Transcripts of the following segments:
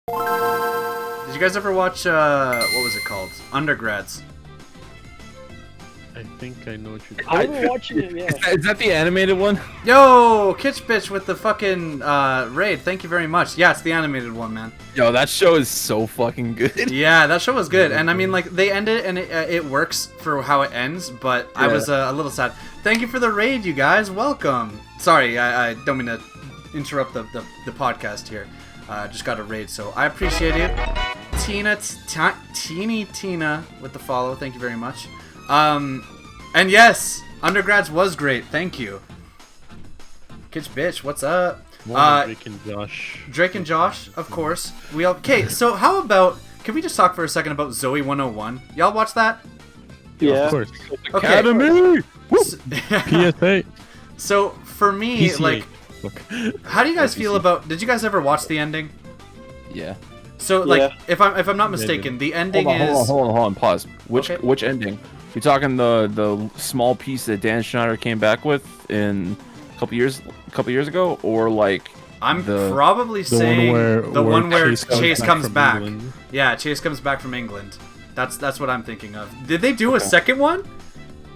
Did you guys ever watch, what was it called? Undergrads. I think I know what you're I remember watching it, yeah. Is that the animated one? Yo, Kitch Bitch with the fucking raid. Thank you very much. Yeah, it's the animated one, man. Yo, that show is so fucking good. Yeah, that show was good. And I mean, like, they end it and it works for how it ends, but I was a little sad. Thank you for the raid, you guys. Welcome. Sorry, I don't mean to interrupt the podcast here. Just got a raid, so I appreciate it. Teeny Tina with the follow. Thank you very much. And yes, Undergrads was great. Thank you. Kitch Bitch, what's up? Drake and Josh. Drake and Josh, of course. Okay, so how about, can we just talk for a second about Zoe 101? Y'all watch that? Yeah. Of course. Okay. Academy! PSA. So, for me, PCA. like, how do you guys feel about, did you guys ever watch the ending? Yeah. So, like, if I'm not mistaken, the ending is... Hold on, pause. Which Okay. ending? You talking the small piece that Dan Schneider came back with in a couple years ago, or like I'm probably saying the one where Chase comes back. England. Yeah, Chase comes back from England. That's what I'm thinking of. Did they do a second one?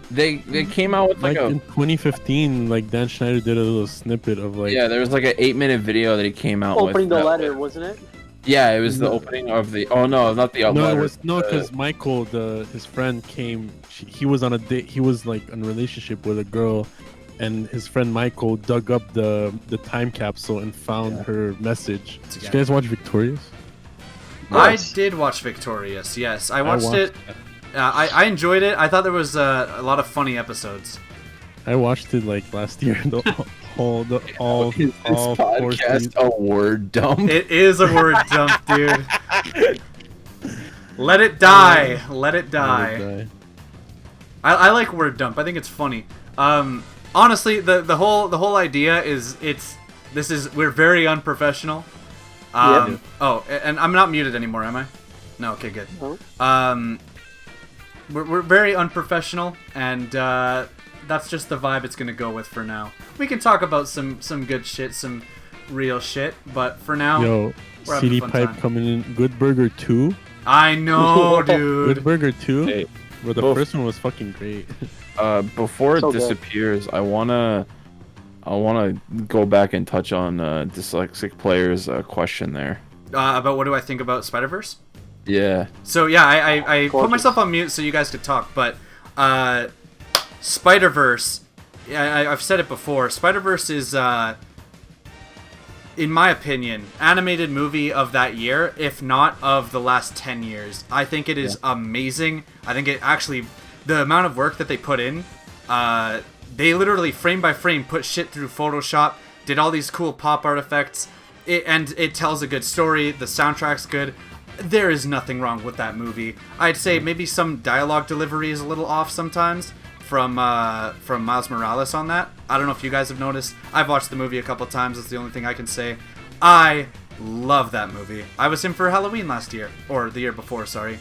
they came out with Like like a in 2015, like Dan Schneider did a little snippet of like. there was like an 8-minute video that he came out with. Opening the that letter, wasn't it? Yeah, it was the opening of the. Oh no, not the No, letter. it was because Michael, his friend, came. He was on a date. He was like in a relationship with a girl, and his friend Michael dug up the time capsule and found her message. Did you guys watch Victorious? I did watch Victorious. Yes, I watched it. I enjoyed it. I thought there was a lot of funny episodes. I watched it like last year. All Is this four podcast seasons. a word dump? It is a word dump, dude. Let it die. Let it die. I like word dump. I think it's funny. Honestly, the whole idea is we're very unprofessional. Oh, and I'm not muted anymore, am I? No. Okay, good. No. We're very unprofessional, and that's just the vibe it's gonna go with for now. We can talk about some good shit, some real shit, but for now, Yo, we're having a CD fun Pipe time. coming in. Good Burger 2. I know, dude. Good Burger 2. Hey, But the first one was fucking great. Before it So good. disappears, I wanna go back and touch on dyslexic players' question there. About what do I think about Spider-Verse? Yeah. So yeah, I put Gorgeous. myself on mute so you guys could talk, but Spider-Verse, I've said it before, Spider-Verse is, in my opinion, animated movie of that year, if not of the last 10 years. I think it is amazing. I think it actually, the amount of work that they put in, they literally frame by frame put shit through Photoshop, did all these cool pop art effects, and it tells a good story, the soundtrack's good. There is nothing wrong with that movie. I'd say maybe some dialogue delivery is a little off sometimes from Miles Morales on that. I don't know if you guys have noticed. I've watched the movie a couple times. That's the only thing I can say. I love that movie. I was in for Halloween last year, or the year before. Sorry.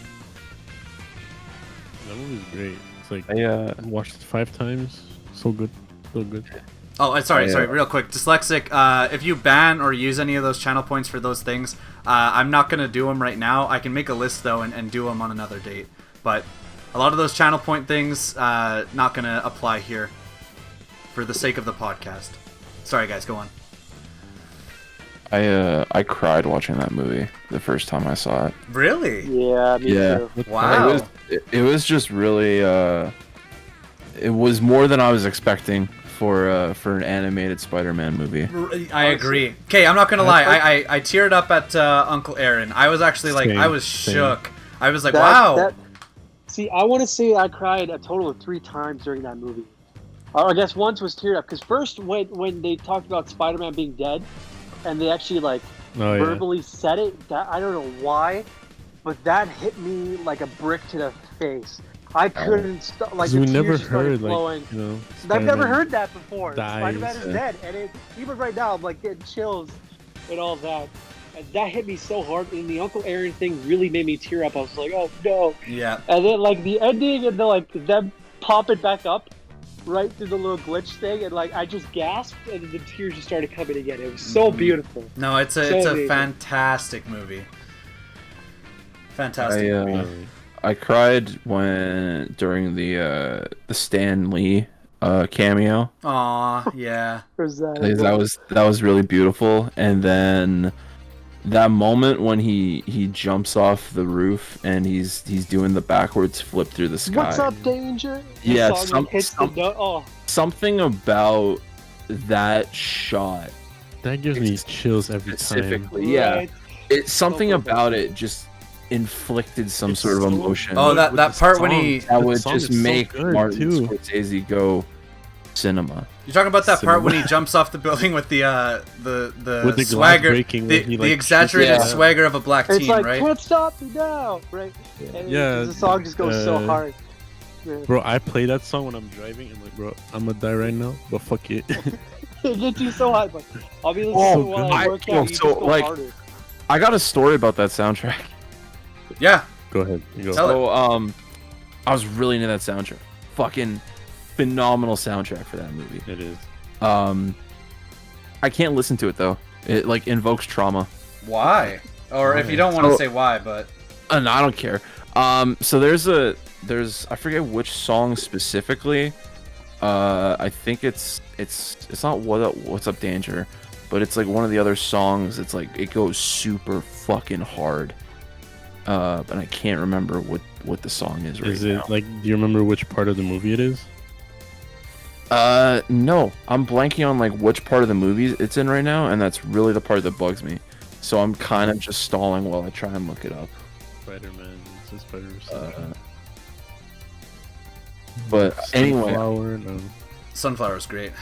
That movie's great. It's like I watched it 5 times. So good. So good. Oh, sorry, real quick. Dyslexic, if you ban or use any of those channel points for those things, I'm not going to do them right now. I can make a list, though, and do them on another date. But a lot of those channel point things, not going to apply here for the sake of the podcast. Sorry, guys, go on. I cried watching that movie the first time I saw it. Really? Yeah, me too. Wow. It was just really it was more than I was expecting for an animated Spider-Man movie. I agree. Okay, I'm not going to lie. I teared up at Uncle Aaron. I was actually like, I was Same. shook. I was like, wow. See, I want to say I cried a total of 3 times during that movie. Or I guess once was teared up. Because first, when they talked about Spider-Man being dead, and they actually verbally said it, that I don't know why, but that hit me like a brick to the face. I couldn't stop. Like, we the never tears started heard, flowing. like, you know, I've never Spider-Man heard that before. dies. Spider-Man is dead, and even right now, I'm like getting chills and all that. And that hit me so hard, and the Uncle Aaron thing really made me tear up. I was like, oh no. Yeah. And then like the ending and the them pop it back up, right through the little glitch thing, and like I just gasped, and then the tears just started coming again. It was so beautiful. No, it's a fantastic movie. Fantastic movie. I cried during the Stan Lee cameo. Aw, yeah. That was really beautiful. And then that moment when he jumps off the roof and he's doing the backwards flip through the sky. What's up, danger? Yeah, something about that shot. That gives me chills every time. Yeah, it's something about it just inflicted some sort of emotion. Oh, that part when that would just make Martin Scorsese go cinema. You're talking about that part when he jumps off the building with the swagger, the exaggerated swagger of a black teen, like, right? Can't stop me now, right? Yeah, the song just goes so hard. Yeah. Bro, I play that song when I'm driving. I'm like, bro, I'm gonna die right now, but fuck it. It gets you so high, but I'll be listening to it while I work out. You just go harder. I got a story about that soundtrack. Yeah. Go ahead. So, I was really into that soundtrack. Fucking phenomenal soundtrack for that movie. It is. I can't listen to it though. It like invokes trauma. Why? Or if you don't want to say why, but no, I don't care. So there's I forget which song specifically. I think it's not What's Up Danger, but it's like one of the other songs. It's like it goes super fucking hard. But I can't remember what the song is right now. Is it like, do you remember which part of the movie it is? No, I'm blanking on like which part of the movie it's in right now, and that's really the part that bugs me. So I'm kind of just stalling while I try and look it up. Spider-Man, it's Spider-Man. But anyway, Sunflower is great.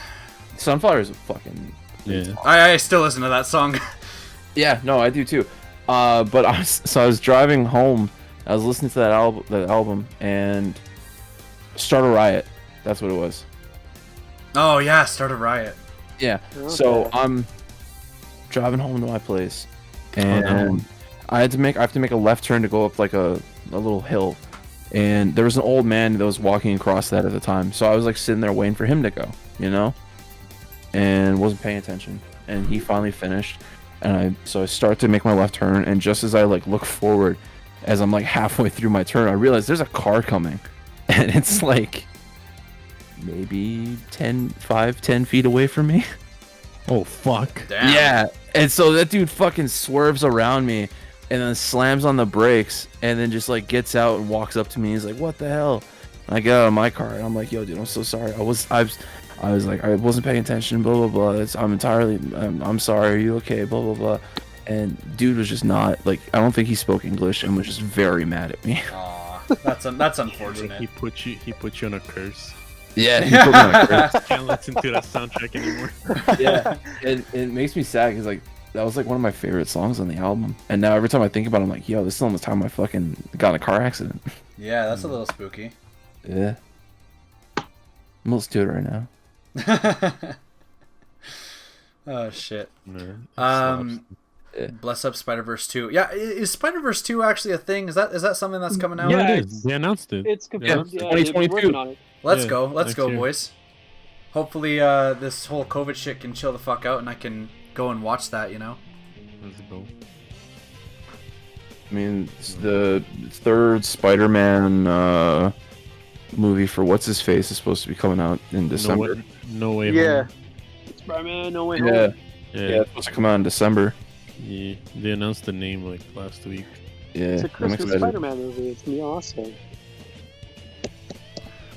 Sunflower is fucking. Yeah. I still listen to that song. Yeah, no, I do too. But I was driving home. I was listening to that album, and Start a Riot. That's what it was. Oh yeah, Start a Riot. Yeah. Okay. So I'm driving home to my place, and I have to make a left turn to go up like a little hill, and there was an old man that was walking across that at the time. So I was like sitting there waiting for him to go, and wasn't paying attention. And he finally finished. And I start to make my left turn, and just as I like look forward, as I'm like halfway through my turn, I realize there's a car coming, and it's like maybe 10 feet away from me. Oh fuck! Damn. Yeah, and so that dude fucking swerves around me, and then slams on the brakes, and then just like gets out and walks up to me. He's like, "What the hell?" And I get out of my car, and I'm like, "Yo, dude, I'm so sorry. I was like, I wasn't paying attention, blah, blah, blah. I'm sorry, are you okay, blah, blah, blah." And dude was just not, like, I don't think he spoke English and was just very mad at me. Aw, that's unfortunate. He put you on a curse. Yeah, he put me on a curse. Can't listen to that soundtrack anymore. Yeah, it makes me sad, because, like, that was, like, one of my favorite songs on the album. And now every time I think about it, I'm like, yo, this is almost the time I fucking got in a car accident. Yeah, that's a little spooky. Yeah. Let's do it right now. Oh shit. Bless Up Spider-Verse 2. Yeah, is Spider-Verse 2 actually a thing? Is that something that's coming out? Yeah, it is. They announced it. It's confirmed. Yeah, 2022. Let's go, boys. Hopefully this whole COVID shit can chill the fuck out and I can go and watch that, Let's go. I mean, it's the third Spider-Man movie for what's-his-face is supposed to be coming out in December. No Way Yeah. Home. Spider-Man, No Way Yeah. Home. Yeah, it's supposed to come out in December. Yeah, they announced the name like last week. Yeah, It's a I'm Christmas excited. Spider-Man movie. It's gonna be awesome.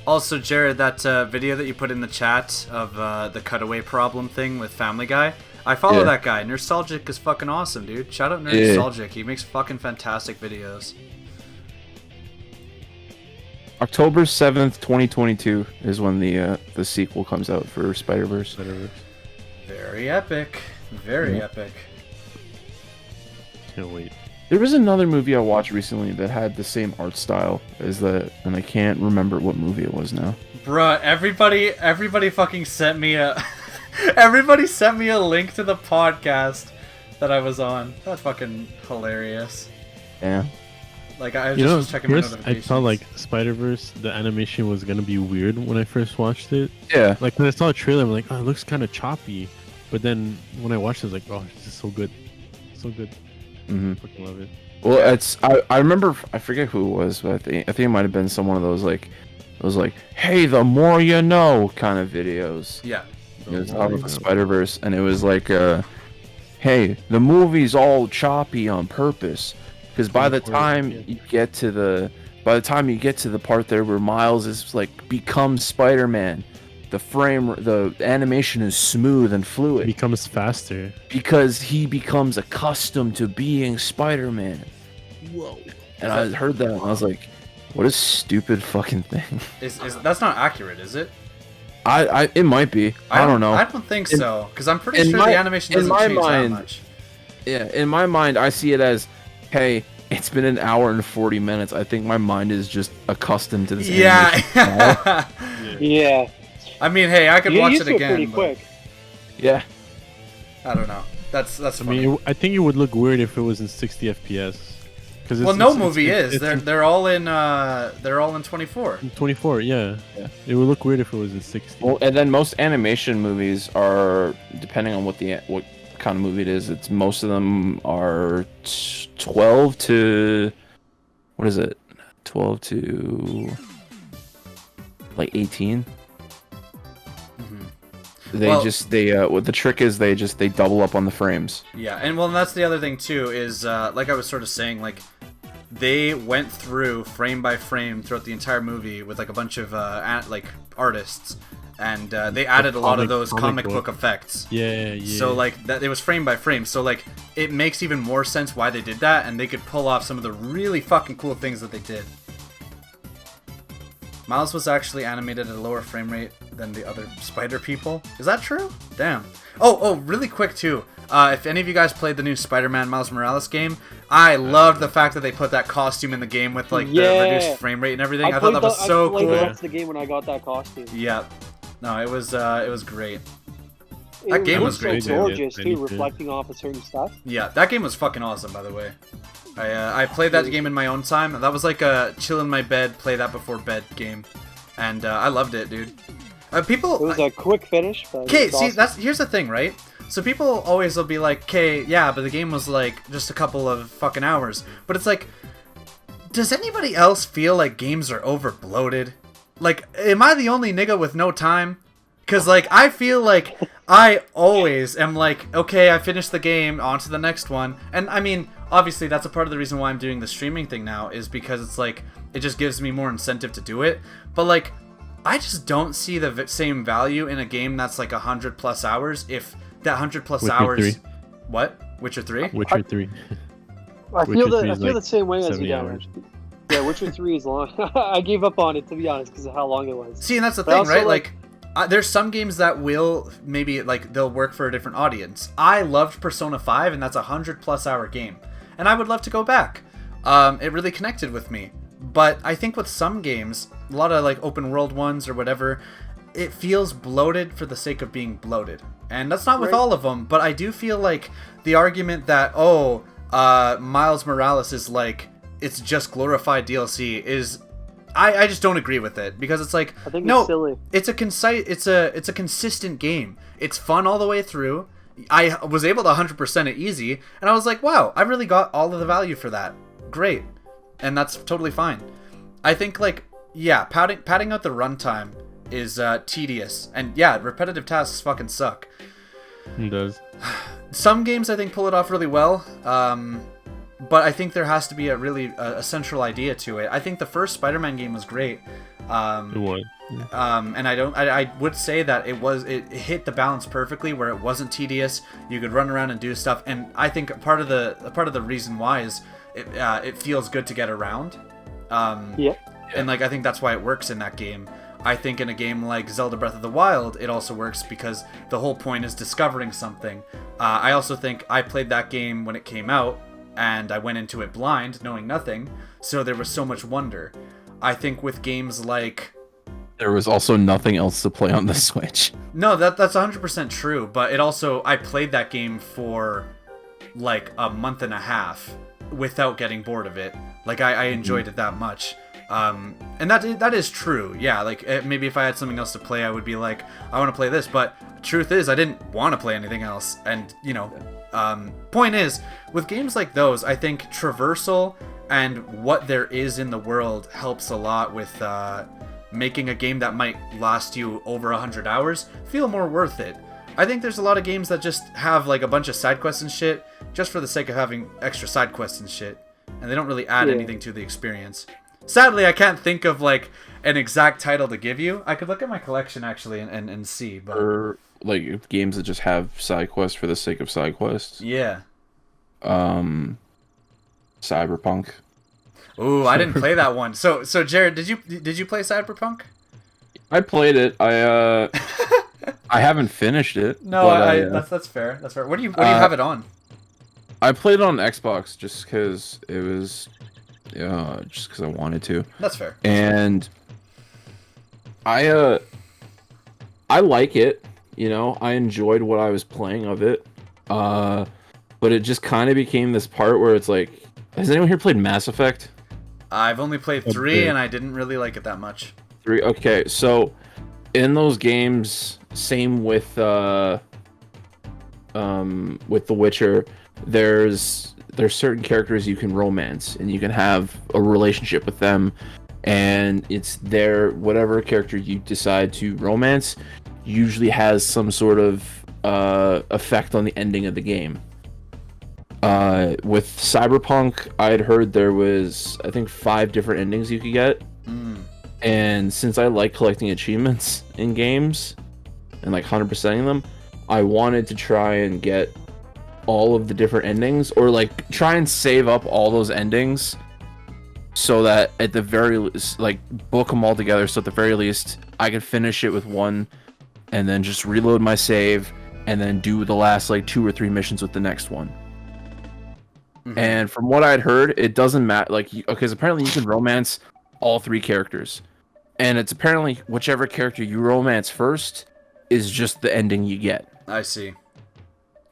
Also, Jared, that video that you put in the chat of the cutaway problem thing with Family Guy, I follow that guy. Nostalgic is fucking awesome, dude. Shout out Nostalgic. He makes fucking fantastic videos. October 7th, 2022 is when the sequel comes out for Spider-Verse. Very epic. Very epic. Can't wait. There was another movie I watched recently that had the same art style as that, and I can't remember what movie it was now. Bruh, everybody fucking sent me a... everybody sent me a link to the podcast that I was on. That's fucking hilarious. Yeah. Like I was just checking my notifications. I felt like Spider-Verse, the animation was gonna be weird when I first watched it. Yeah. Like when I saw the trailer, I'm like, oh, it looks kind of choppy. But then when I watched it, I was like, oh, this is so good, so good. Mm-hmm. Fucking love it. Well, it's I remember, I forget who it was, but I think it might have been one of those like hey, the more you know kind of videos. Yeah. It was talking about the Spider-Verse, and it was like, hey, the movie's all choppy on purpose, because by the time you get to the part there where Miles is like becomes Spider-Man, the animation is smooth and fluid. It becomes faster Because he becomes accustomed to being Spider-Man. Whoa. And I heard that and I was like, what a stupid fucking thing. Is that's not accurate, is it? It might be. I don't know. I don't think so, because I'm pretty sure the animation doesn't change that much. Yeah, in my mind, I see it as, hey, it's been an hour and 40 minutes. I think my mind is just accustomed to this animation. Yeah. I mean, hey, I could watch it again. Pretty quick. Yeah. I don't know. That's funny. I mean, I think it would look weird if it was in 60 FPS. Well, no movie is. They're all in 24. 24, yeah. It would look weird if it was in 60. Well, and then most animation movies are, depending on what kind of movie it is, most of them are 12 to, what is it? 12 to like 18. What the trick is, they double up on the frames. Yeah, and that's the other thing too, is like I was sort of saying, like they went through frame by frame throughout the entire movie with like a bunch of like artists, and they added a lot of those comic book effects. Yeah. So like that, it was frame by frame. So like it makes even more sense why they did that, and they could pull off some of the really fucking cool things that they did. Miles was actually animated at a lower frame rate than the other spider people. Is that true? Damn. Oh, really quick too. If any of you guys played the new Spider-Man Miles Morales game, I loved the fact that they put that costume in the game with like the reduced frame rate and everything. I thought that was so cool. I played the game when I got that costume. Yeah. No, it was great. That game was great too. Gorgeous too, reflecting off of certain stuff. Yeah, that game was fucking awesome, by the way. I played that game in my own time. That was like a chill in my bed, play that before bed game, and I loved it, dude. People. It was a quick finish. Okay, see, here's the thing, right? So people always will be like, "Okay, yeah, but the game was like just a couple of fucking hours." But it's like, does anybody else feel like games are over bloated? Like, am I the only nigga with no time? Because like I feel like I always am like, okay, I finished the game, on to the next one. And I mean, obviously that's a part of the reason why I'm doing the streaming thing now, is because it's like, it just gives me more incentive to do it. But like, I just don't see the same value in a game that's like 100+ hours if that 100+ hours... 3. What? Witcher 3? Witcher 3. I feel the same way as you guys. Yeah, Witcher 3 is long. I gave up on it, to be honest, because of how long it was. See, and that's the thing, right? Like there's some games that will maybe like they'll work for a different audience. I loved Persona 5, and that's a 100+ hour game, and I would love to go back. It really connected with me. But I think with some games, a lot of like open world ones or whatever, it feels bloated for the sake of being bloated, and that's not with all of them. But I do feel like the argument that Miles Morales is like it's just glorified DLC is. I just don't agree with it, because it's like, I think no, it's silly. It's a consistent game. It's fun all the way through. I was able to 100% it easy, and I was like, wow, I really got all of the value for that. Great. And that's totally fine. I think like, yeah, padding out the runtime is tedious, and yeah, repetitive tasks fucking suck. It does. Some games I think pull it off really well. But I think there has to be a central idea to it. I think the first Spider-Man game was great. It was. And I would say that it hit the balance perfectly, where it wasn't tedious. You could run around and do stuff, and I think part of the reason why is it feels good to get around. And like I think that's why it works in that game. I think in a game like Zelda Breath of the Wild, it also works because the whole point is discovering something. I also think I played that game when it came out, and I went into it blind, knowing nothing, so there was so much wonder. I think with games like... There was also nothing else to play on the Switch. No, that's 100% true, but it also... I played that game for, like, a month and a half. without getting bored of it. Like I enjoyed it that much. And that is true. Yeah, like maybe if I had something else to play, I would be like, I want to play this. But truth is, I didn't want to play anything else. And point is, with games like those, I think traversal and what there is in the world helps a lot with making a game that might last you over 100 hours feel more worth it. I think there's a lot of games that just have like a bunch of side quests and shit just for the sake of having extra side quests and shit, and they don't really add anything to the experience. Sadly, I can't think of like an exact title to give you. I could look at my collection actually and see, but or like games that just have side quests for the sake of side quests. Yeah. Cyberpunk. Ooh, I didn't play that one. So Jared, did you play Cyberpunk? I played it. I haven't finished it. No, that's fair. That's fair. What do you have it on? I played it on Xbox just because it was, just because I wanted to. That's fair. And I like it. I enjoyed what I was playing of it. But it just kind of became this part where it's like, has anyone here played Mass Effect? I've only played 3 and I didn't really like it that much. 3, okay. So in those games, same with The Witcher, there's certain characters you can romance and you can have a relationship with them, and it's whatever character you decide to romance usually has some sort of effect on the ending of the game. With Cyberpunk, I had heard there was, I think, 5 different endings you could get. And since I like collecting achievements in games and like 100%ing them, I wanted to try and get all of the different endings, or like try and save up all those endings so that at the very least, like book them all together, so at the very least I could finish it with one and then just reload my save and then do the last like 2 or 3 missions with the next one. And from what I'd heard, it doesn't matter. Like, because apparently you can romance all 3 characters, and it's apparently whichever character you romance first is just the ending you get. I see.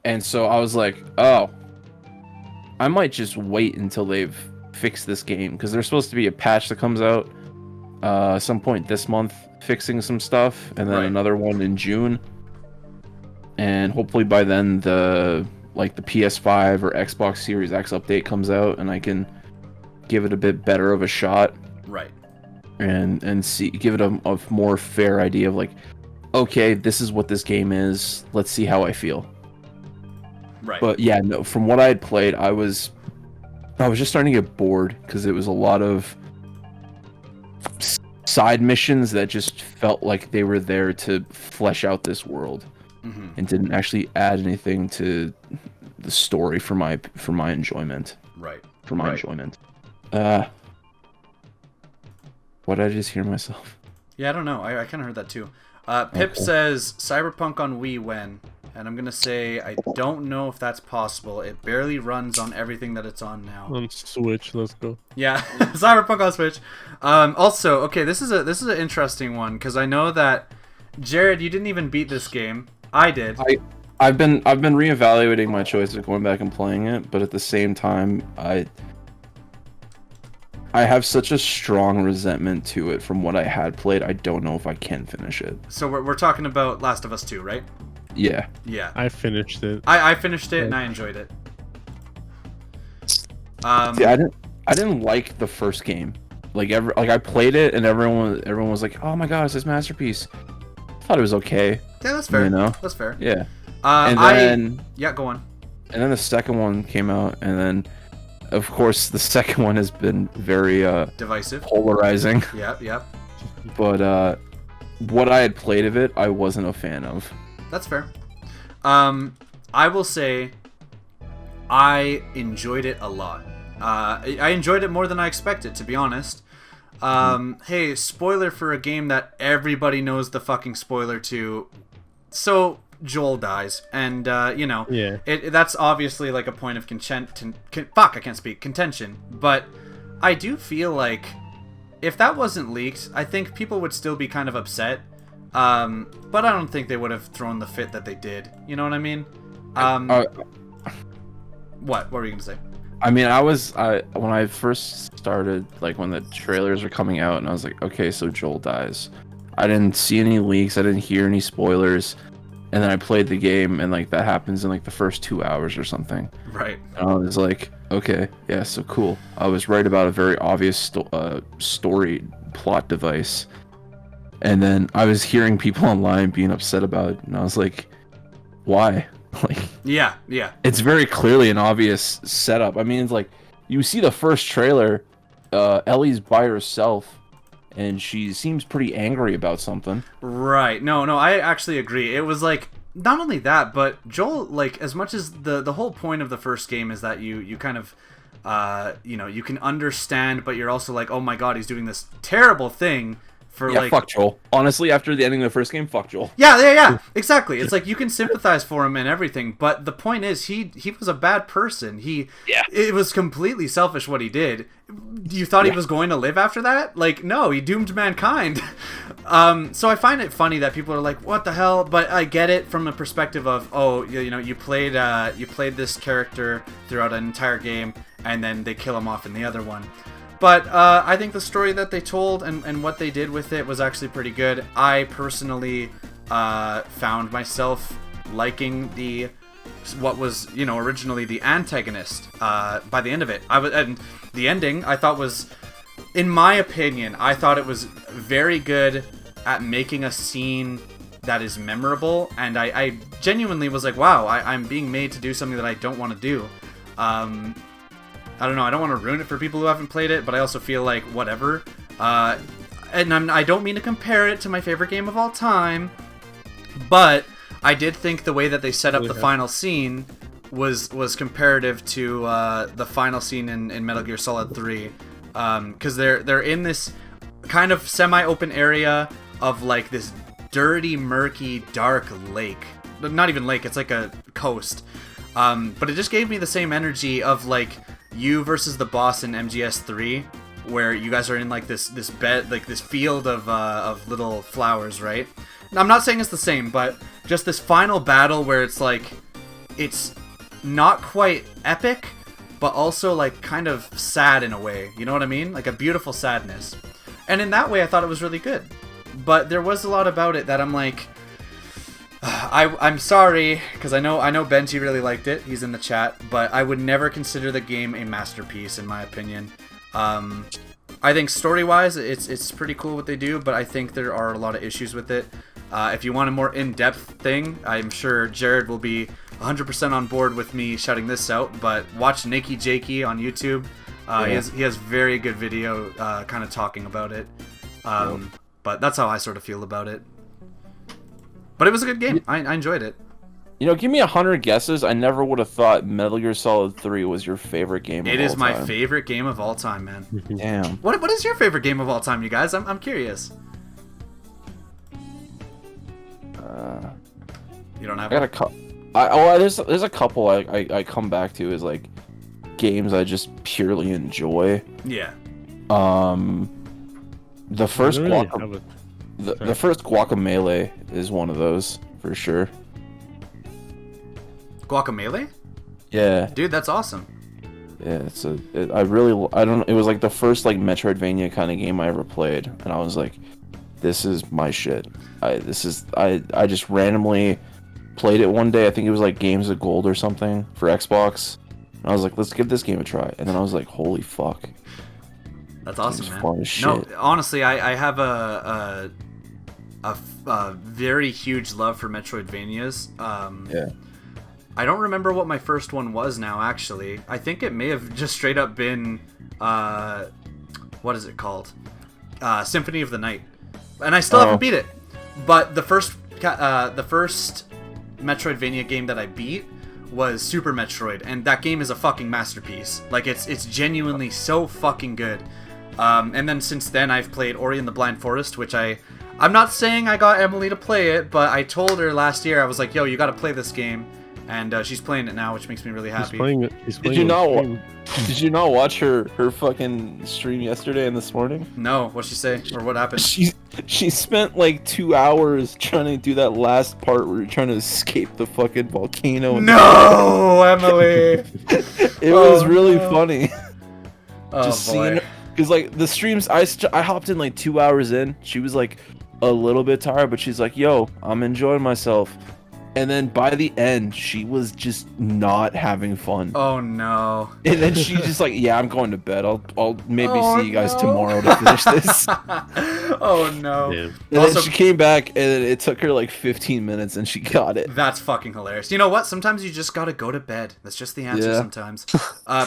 And so I was like, oh, I might just wait until they've fixed this game, because there's supposed to be a patch that comes out some point this month fixing some stuff, and then another one in June. And hopefully by then the PS5 or Xbox Series X update comes out, and I can give it a bit better of a shot. Right. And give it a more fair idea of like, okay, this is what this game is. Let's see how I feel. Right. But yeah, no, from what I had played, I was just starting to get bored, because it was a lot of side missions that just felt like they were there to flesh out this world. And didn't actually add anything to the story for my enjoyment. Right. For my enjoyment. What did I just hear myself? Yeah, I don't know. I kind of heard that too. Pip says Cyberpunk on Wii when, and I'm gonna say I don't know if that's possible. It barely runs on everything that it's on now. On Switch, let's go. Yeah, Cyberpunk on Switch. Also, okay, this is an interesting one, because I know that Jared, you didn't even beat this game. I did. I've been reevaluating my choice of going back and playing it, but at the same time, I have such a strong resentment to it from what I had played. I don't know if I can finish it. So we're talking about Last of Us 2, right? Yeah. Yeah. I finished it. I finished it and I enjoyed it. See, I didn't like the first game. I played it and everyone was like, "Oh my god, it's this masterpiece." I thought it was okay. Yeah, that's fair. That's fair. Yeah. And then yeah, go on. And then the second one came out, and then of course the second one has been very divisive, polarizing. Yep. But what I had played of it, I wasn't a fan of. That's fair. I will say I enjoyed it a lot. I enjoyed it more than I expected, to be honest. Hey, spoiler for a game that everybody knows the fucking spoiler to. So Joel dies, and yeah, that's obviously like a point of contention. But I do feel like if that wasn't leaked, I think people would still be kind of upset. But I don't think they would have thrown the fit that they did. You know what I mean? What were you gonna say? I mean, when I first started, like when the trailers were coming out, and I was like, okay, so Joel dies. I didn't see any leaks. I didn't hear any spoilers. And then I played the game, and like that happens in like the first 2 hours or something. Right. And I was like, okay, yeah, so cool. I was right about a very obvious story plot device. And then I was hearing people online being upset about it, and I was like, why? Like, yeah. It's very clearly an obvious setup. I mean, it's like you see the first trailer, Ellie's by herself, and she seems pretty angry about something. Right. No, I actually agree. It was like not only that, but Joel, like, as much as the whole point of the first game is that you kind of you can understand, but you're also like, oh my god, he's doing this terrible thing. Fuck Joel. Honestly, after the ending of the first game, fuck Joel. Yeah, exactly. It's like you can sympathize for him and everything, but the point is he was a bad person. It was completely selfish what he did. You thought he was going to live after that? Like, no, he doomed mankind. So I find it funny that people are like, what the hell? But I get it from the perspective of, oh, you played this character throughout an entire game, and then they kill him off in the other one. But I think the story that they told and what they did with it was actually pretty good. I personally found myself liking what was originally the antagonist by the end of it. And the ending I thought was, in my opinion, I thought it was very good at making a scene that is memorable, and I genuinely was like, wow, I'm being made to do something that I don't want to do. I don't know, I don't want to ruin it for people who haven't played it, but I also feel like, whatever. And I don't mean to compare it to my favorite game of all time, but I did think the way that they set up the final scene was comparative to the final scene in Metal Gear Solid 3. Because they're in this kind of semi-open area of like this dirty, murky, dark lake. Not even lake, it's like a coast. But it just gave me the same energy of like you versus the boss in MGS3, where you guys are in like this bed, like this field of little flowers, right? Now, I'm not saying it's the same, but just this final battle where it's like, it's not quite epic, but also like kind of sad in a way. You know what I mean? Like a beautiful sadness. And in that way, I thought it was really good. But there was a lot about it that I'm like, I'm sorry, because I know Benji really liked it. He's in the chat, but I would never consider the game a masterpiece, in my opinion. I think story-wise, it's pretty cool what they do, but I think there are a lot of issues with it. If you want a more in-depth thing, I'm sure Jared will be 100% on board with me shouting this out. But watch Nikki Jakey on YouTube. He has very good video, kind of talking about it. But that's how I sort of feel about it. But it was a good game. I enjoyed it. Give me 100 guesses. I never would have thought Metal Gear Solid 3 was your favorite game of all time. It is my favorite game of all time, man. Damn. What is your favorite game of all time, you guys? I'm curious. You don't have there's a couple I come back to as like games I just purely enjoy. Yeah. The first the first Guacamelee is one of those for sure. Guacamelee? Yeah. Dude, that's awesome. Yeah, it was like the first like Metroidvania kind of game I ever played, and I was like, this is my shit. I just randomly played it one day. I think it was like Games of Gold or something for Xbox. And I was like, let's give this game a try. And then I was like, holy fuck. That's awesome, man. Fun as shit. No, honestly, I have a very huge love for Metroidvanias. Yeah. I don't remember what my first one was now, actually. I think it may have just straight up been, what is it called? Symphony of the Night. And I still haven't beat it. But the first Metroidvania game that I beat was Super Metroid, and that game is a fucking masterpiece. Like, it's genuinely so fucking good. And then since then, I've played Ori and the Blind Forest, which I'm not saying I got Emily to play it, but I told her last year, I was like, yo, you gotta play this game. and she's playing it now, which makes me really happy. Did you not watch her fucking stream yesterday and this morning? No, what'd she say, or what happened? She spent like 2 hours trying to do that last part where you're trying to escape the fucking volcano. No, Emily. It was really funny. Oh, Just seeing her, because like the streams, I hopped in like 2 hours in. She was like a little bit tired, but she's like, "Yo, I'm enjoying myself." And then by the end, she was just not having fun. Oh no! And then she's just like, "Yeah, I'm going to bed. I'll maybe see you guys tomorrow to finish this." Oh no! Yeah. And Also, then she came back, and it took her like 15 minutes, and she got it. that's fucking hilarious. You know what? Sometimes you just gotta go to bed. That's just the answer. Yeah. Sometimes.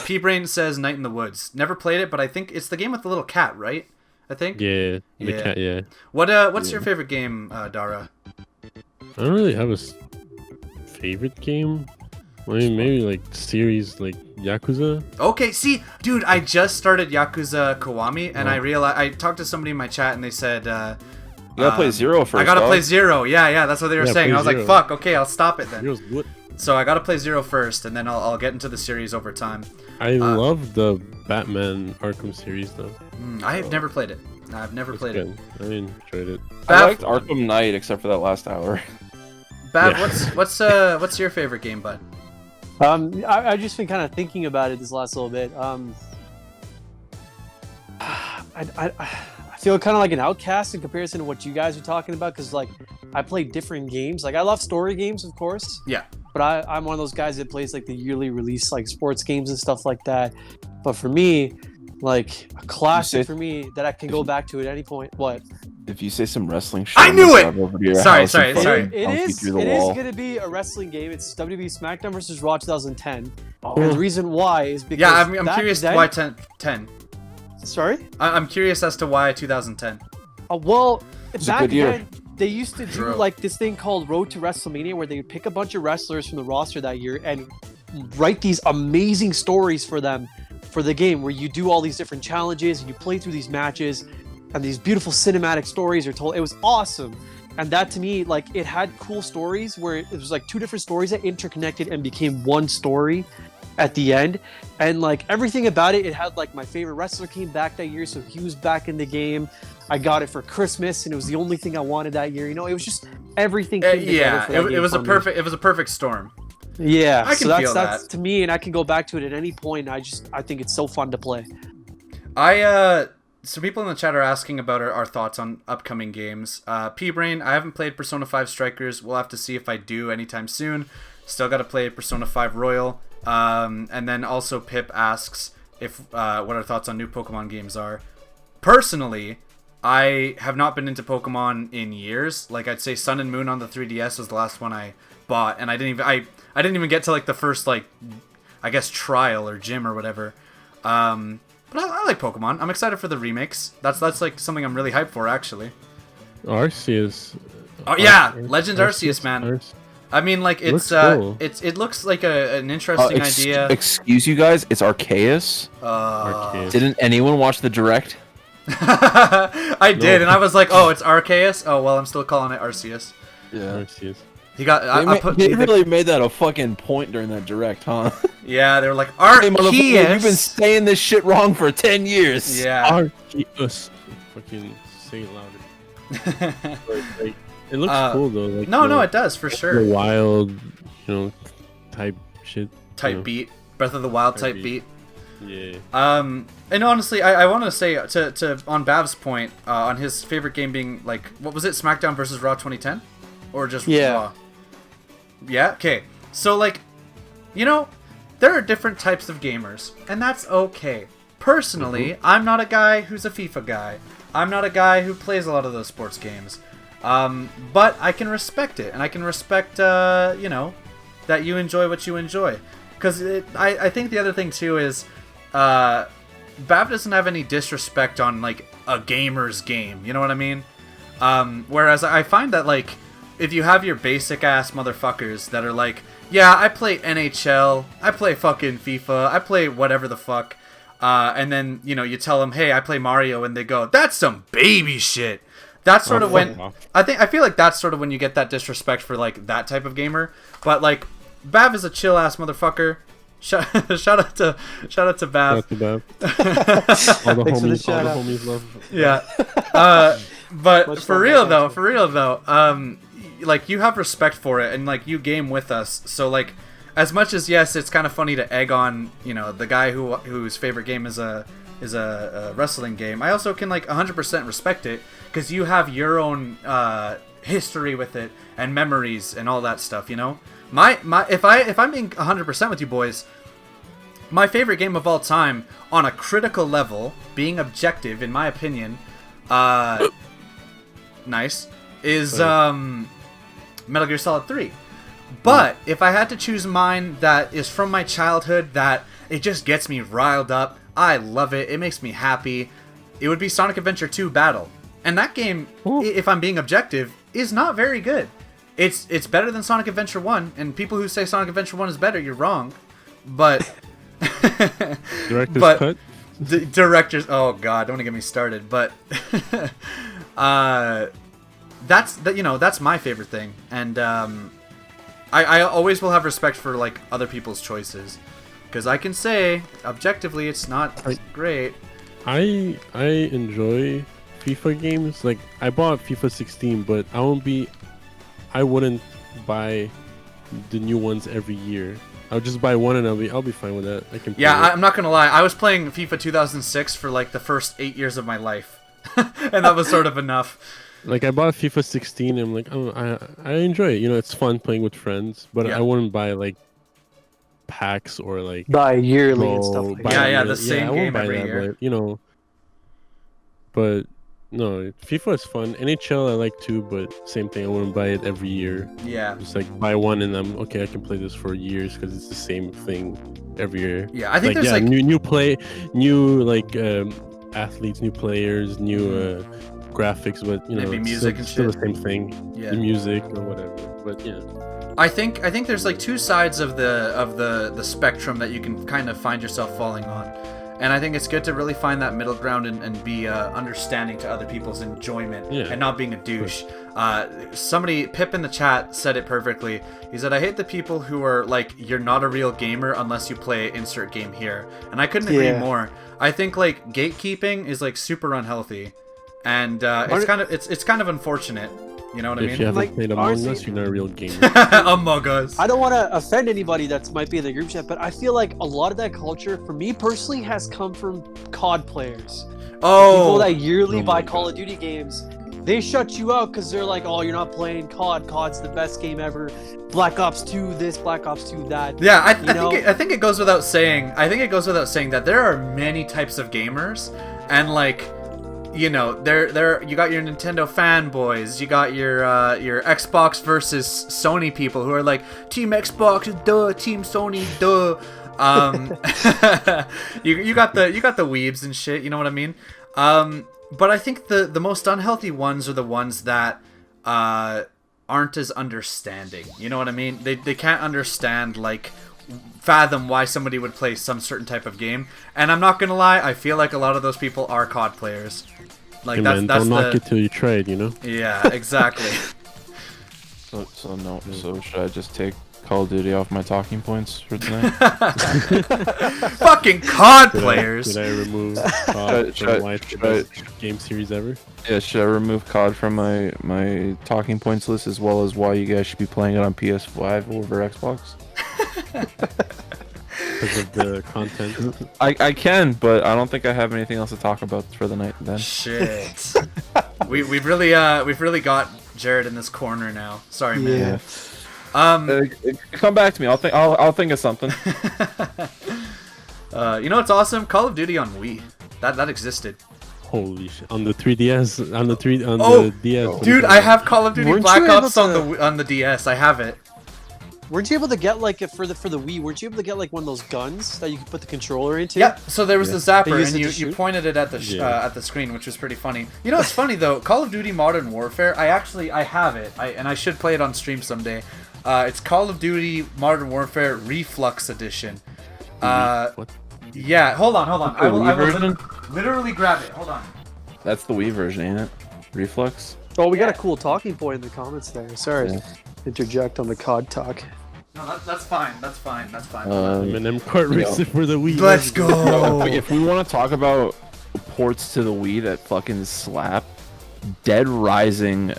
P Brain says Night in the Woods. Never played it, but I think it's the game with the little cat, right? I think. Yeah. The Yeah. cat. Yeah. What's your favorite game, Dara? I don't really have a favorite game. I mean, maybe like series like Yakuza. Okay, see, dude, I just started Yakuza Kiwami, and I realized I talked to somebody in my chat, and they said, You gotta play Zero first. I gotta dog. play Zero. Yeah, that's what they were saying. play I was like, Zero. fuck, okay, I'll stop it then. Zero's good. So I gotta play Zero first, and then I'll get into the series over time. I love the Batman Arkham series though. I've never played it. I've never played it. I enjoyed it. I liked Arkham Knight except for that last hour. Bav, Yeah. what's your favorite game, bud? I've just been kind of thinking about it this last little bit. I feel kind of like an outcast in comparison to what you guys are talking about, because like I play different games. Like I love story games, of course. Yeah. But I'm one of those guys that plays like the yearly release like sports games and stuff like that. But for me, like a classic for me that I can go back to at any point. What? If you say some wrestling shit, I knew it! Over to your Sorry. house and fucking It dunk you is through the it wall. is going to be a wrestling game. It's WWE SmackDown versus Raw 2010. And the reason why is because Yeah, I'm back curious then- why 10. Sorry? I'm curious as to why 2010. Well, was a back good year. then they used to do True. like this thing called Road to WrestleMania, where they would pick a bunch of wrestlers from the roster that year and write these amazing stories for them for the game, where you do all these different challenges and you play through these matches and these beautiful cinematic stories are told. It was awesome. And that to me, like, it had cool stories where it was like two different stories that interconnected and became one story at the end. And like everything about it, it had like my favorite wrestler came back that year, so he was back in the game. I got it for Christmas, and it was the only thing I wanted that year. You know, it was just everything came together Yeah, for that it game was for a me. perfect storm. Yeah, I can so feel that's that. to me, and I can go back to it at any point. I think it's so fun to play. So people in the chat are asking about our thoughts on upcoming games. P-Brain, I haven't played Persona 5 Strikers. We'll have to see if I do anytime soon. Still got to play Persona 5 Royal. And then also Pip asks if what our thoughts on new Pokemon games are. Personally, I have not been into Pokemon in years. Like, I'd say Sun and Moon on the 3DS was the last one I bought, and I didn't even get to like the first, like, I guess trial or gym or whatever. But I like Pokemon. I'm excited for the remakes. That's like something I'm really hyped for, actually. Arceus. Oh yeah, Legends Arceus, man. I mean, like, it's cool. it looks like an interesting idea. Excuse you guys, it's Arceus. Arceus. Didn't anyone watch the direct? I did, and I was like, oh, it's Arceus. Oh well, I'm still calling it Arceus. Yeah. Arceus. He got. They really made that a fucking point during that direct, huh? Yeah, they were like Hey, motherfucker, you've been Arceus. saying this shit wrong for 10 years. Yeah. Arceus. Fucking say it louder. But, like, it looks cool though. Like, No, it does for the sure. wild, type shit. Type beat, Breath of the Wild type beat. Yeah. And honestly, I want to say to on Bav's point, on his favorite game being like, what was it, SmackDown versus Raw 2010, or just Raw? Yeah. Okay. So like, there are different types of gamers, and that's okay. Personally, I'm not a guy who's a FIFA guy. I'm not a guy who plays a lot of those sports games. But I can respect it, and I can respect, that you enjoy what you enjoy. Because I think the other thing too is, Bav doesn't have any disrespect on like a gamer's game. You know what I mean? Whereas I find that like, if you have your basic ass motherfuckers that are like, yeah, I play NHL, I play fucking FIFA, I play whatever the fuck, and then you tell them, hey, I play Mario, and they go, that's some baby shit. That's sort of when I feel like that's sort of when you get that disrespect for like that type of gamer. But like, Bav is a chill ass motherfucker. Shout out to Bav. Shout out to Bav. All the homies love. Yeah. But Much for real though, like you have respect for it, and like you game with us. So like, as much as yes, it's kind of funny to egg on, you know, the guy whose favorite game is a wrestling game. I also can like 100% respect it because you have your own history with it and memories and all that stuff. You know, if I'm being 100% with you boys, my favorite game of all time on a critical level, being objective in my opinion, nice, is Metal Gear Solid 3. But if I had to choose mine that is from my childhood, that it just gets me riled up, I love it, it makes me happy, it would be Sonic Adventure 2 Battle. And that game, if I'm being objective, is not very good. It's better than Sonic Adventure 1, and people who say Sonic Adventure 1 is better, you're wrong. But Director's cut? Directors, oh god, don't want to get me started, but that's my favorite thing. And I always will have respect for like other people's choices, because I can say objectively it's not great. I enjoy FIFA games. Like I bought FIFA 16, but I wouldn't buy the new ones every year. I'll just buy one and I'll be fine with that. I can. Yeah, I'm not gonna lie. I was playing FIFA 2006 for like the first 8 years of my life, and that was sort of enough. Like I bought FIFA 16 and I'm like, oh, I enjoy it. You know, it's fun playing with friends, but I wouldn't buy like packs or like buy yearly and stuff like that. Yeah, the same game every year. But, you know, but no, FIFA is fun. NHL I like too, but same thing. I wouldn't buy it every year. Yeah, just like buy one and I'm okay. I can play this for years because it's the same thing every year. Yeah, I think like, there's new like athletes, new players, new graphics, but you know, maybe music and still shit. The same thing. Yeah, the music or whatever. But yeah. I think there's like two sides of the spectrum that you can kind of find yourself falling on. And I think it's good to really find that middle ground and be understanding to other people's enjoyment and not being a douche. Pip in the chat said it perfectly. He said, I hate the people who are like, you're not a real gamer unless you play insert game here. And I couldn't agree more. I think like gatekeeping is like super unhealthy. And it's kind of unfortunate. You know what I mean? If you haven't played Among Us, you're not a real gamer. Among Us. I don't want to offend anybody that might be in the group chat, but I feel like a lot of that culture, for me personally, has come from COD players. Oh, people that yearly buy Call of Duty games, they shut you out because they're like, "Oh, you're not playing COD. COD's the best game ever. Black Ops 2 this, Black Ops 2 that." Yeah, I think it goes without saying. I think it goes without saying that there are many types of gamers, and like. You know, you got your Nintendo fanboys, you got your Xbox versus Sony people who are like Team Xbox, duh, Team Sony, duh. you got the weebs and shit, you know what I mean? But I think the most unhealthy ones are the ones that aren't as understanding. You know what I mean? They can't understand like fathom why somebody would play some certain type of game. And I'm not gonna lie, I feel like a lot of those people are COD players. Like that's don't knock it till you try it, you know? Yeah, exactly. So should I just take Call of Duty off my talking points for tonight? Fucking COD players. Should I remove COD from why it's the best game series ever? Yeah, should I remove COD from my talking points list as well as why you guys should be playing it on PS5 over Xbox? Because of the content. I can, but I don't think I have anything else to talk about for the night then. Shit. we've really got Jared in this corner now. Sorry, man. Come back to me. I'll think of something. You know what's awesome? Call of Duty on Wii. That existed. Holy shit! On the 3DS, the DS. Dude, I have Call of Duty Black Ops on the DS. I have it. Weren't you able to get like for the Wii? Weren't you able to get like one of those guns that you could put the controller into? Yeah. So there was the zapper, and you pointed it at the screen, which was pretty funny. You know, it's funny though. Call of Duty Modern Warfare. I have it. And I should play it on stream someday. It's Call of Duty Modern Warfare Reflux Edition. What? Yeah. Hold on. I will literally grab it. Hold on. That's the Wii version, ain't it? Reflux. Oh, we got a cool talking point in the comments there. Sorry. Interject on the COD talk. No, that's fine. That's fine. That's fine. Eminem kart racer for the Wii. Let's go. If we want to talk about ports to the Wii that fucking slap, Dead Rising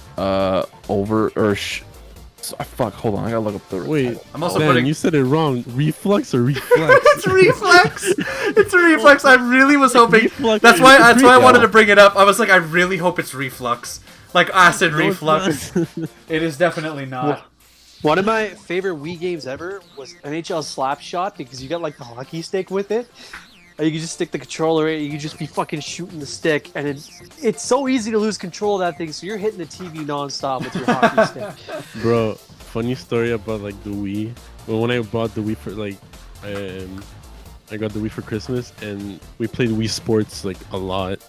fuck, hold on, I gotta look up the Wait, I'm also man, putting. you said it wrong. Reflux or reflex? It's reflex. It's reflex. I really was hoping. Reflux. That's why I wanted to bring it up. I was like, I really hope it's reflux, like acid No, it's reflux. not. It is definitely not. One of my favorite Wii games ever was NHL Slapshot because you got like the hockey stick with it. And you can just stick the controller in, you can just be fucking shooting the stick, and it's so easy to lose control of that thing, so you're hitting the TV nonstop with your hockey stick. Bro, funny story about like the Wii. Well, when I bought the Wii for like, I got the Wii for Christmas, and we played Wii Sports like a lot.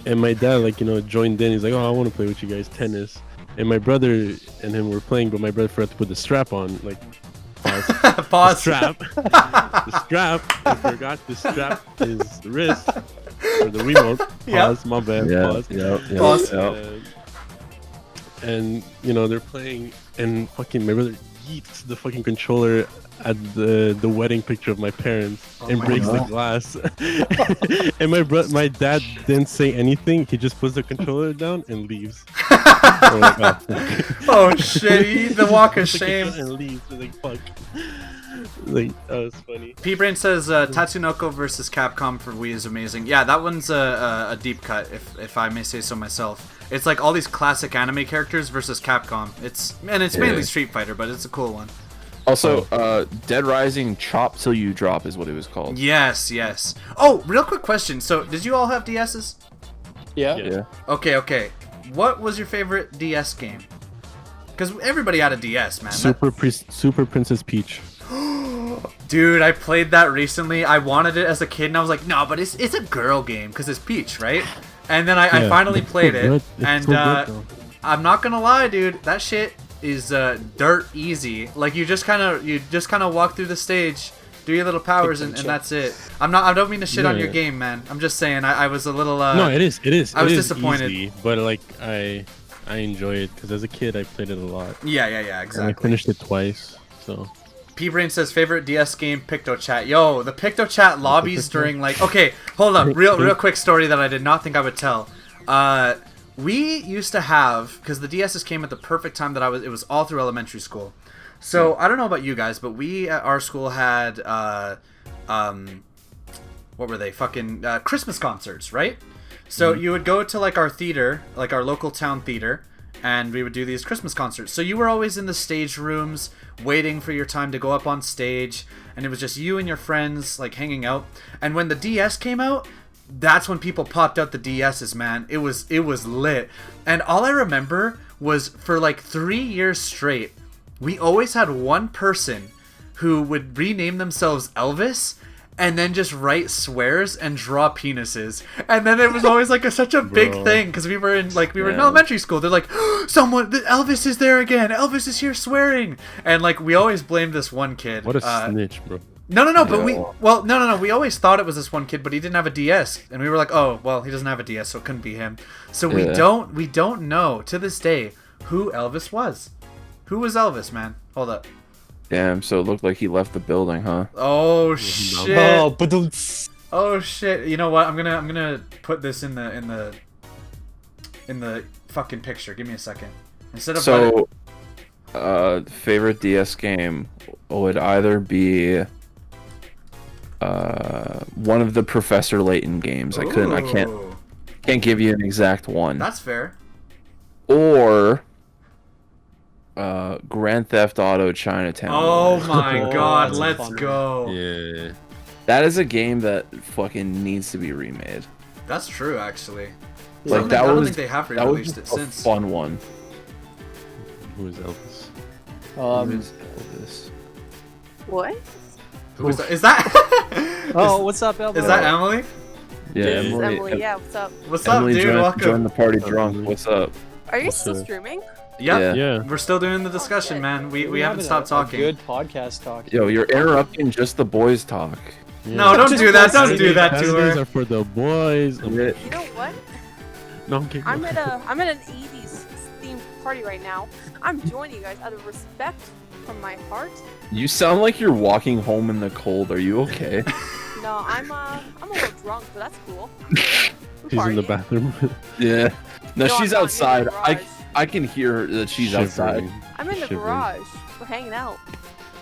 And my dad, like, you know, joined in. He's like, "Oh, I want to play with you guys tennis." And my brother and him were playing, but my brother forgot to put the strap on. Like, Pause. strap. The strap. I forgot the strap is the wrist or the remote. Pause. My bad. Pause. Pause. And you know they're playing, and fucking my brother yeets the fucking controller at the wedding picture of my parents and breaks the glass. And my dad didn't say anything. He just puts the controller down and leaves. Oh shit! The walk of shame. And leaves. Like fuck. Like that was funny. P-Brain says Tatsunoko versus Capcom for Wii is amazing. Yeah, that one's a deep cut, if I may say so myself. It's like all these classic anime characters versus Capcom. It's mainly Street Fighter, but it's a cool one. Also, Dead Rising Chop Till You Drop is what it was called. Yes. Oh, real quick question. So, did you all have DSs? Yeah. Okay. What was your favorite DS game? Because everybody had a DS, man. Super Princess Peach. Dude, I played that recently. I wanted it as a kid, and I was like, no, but it's a girl game because it's Peach, right? And then I finally played it, and I'm not gonna lie, dude, that shit is dirt easy. Like you just kind of walk through the stage, do your little powers, and that's it. I don't mean to shit on your game, man. I'm just saying I was a little. No, it is. I was disappointed, easy, but like I enjoy it because as a kid I played it a lot. Yeah, exactly. And I finished it twice, so. P-Brain says favorite DS game PictoChat. Yo, the PictoChat lobbies during like okay, hold up, real quick story that I did not think I would tell. We used to have, because the DSs came at the perfect time that it was all through elementary school. So I don't know about you guys, but we at our school had what were they? Fucking Christmas concerts, right? So you would go to like our theater, like our local town theater, and we would do these Christmas concerts. So you were always in the stage rooms waiting for your time to go up on stage, and it was just you and your friends like hanging out. And when the DS came out, that's when people popped out the DSs, man. It was lit. And all I remember was for like 3 years straight, we always had one person who would rename themselves Elvis and then just write swears and draw penises. And then it was always like such a big thing because we were in elementary school. They're like, Elvis is there again. Elvis is here swearing. And like we always blamed this one kid. What a snitch, bro. No, but we always thought it was this one kid, but he didn't have a DS. And we were like, oh, well, he doesn't have a DS, so it couldn't be him. So we don't know to this day who Elvis was. Who was Elvis, man? Hold up. Damn, so it looked like he left the building, huh? Oh shit. Oh, shit. You know what? I'm gonna put this in the fucking picture. Give me a second. Instead of favorite DS game would either be one of the Professor Layton games. I can't give you an exact one. That's fair. Or Grand Theft Auto Chinatown. Oh my god, let's go. Yeah. That is a game that fucking needs to be remade. That's true, actually. Like I don't think they have re-released it since. Fun one. Who is Elvis? Who is Elvis? What? Who is that? Is that? What's up, Elvis? Is that Emily? Yeah, Emily. Yeah, what's up? What's up, Emily dude? Welcome. joined the party drunk. What's up? Are you still streaming? Yep. Yeah. We're still doing the discussion, man. We haven't stopped talking. Good podcast talk. Yo, you're interrupting just the boys talk. Yeah. No, don't do that. Don't do that to Saturdays her. are for the boys. You know what? No, I'm kidding. I'm at an 80s themed party right now. I'm joining you guys out of respect from my heart. You sound like you're walking home in the cold. Are you okay? No, I'm a little drunk, but that's cool. She's in the bathroom. Yeah. No, No, she's I'm not. I'm in outside. the garage. I can hear that she's outside. Shivering. I'm in the Shivering. garage. We're hanging out.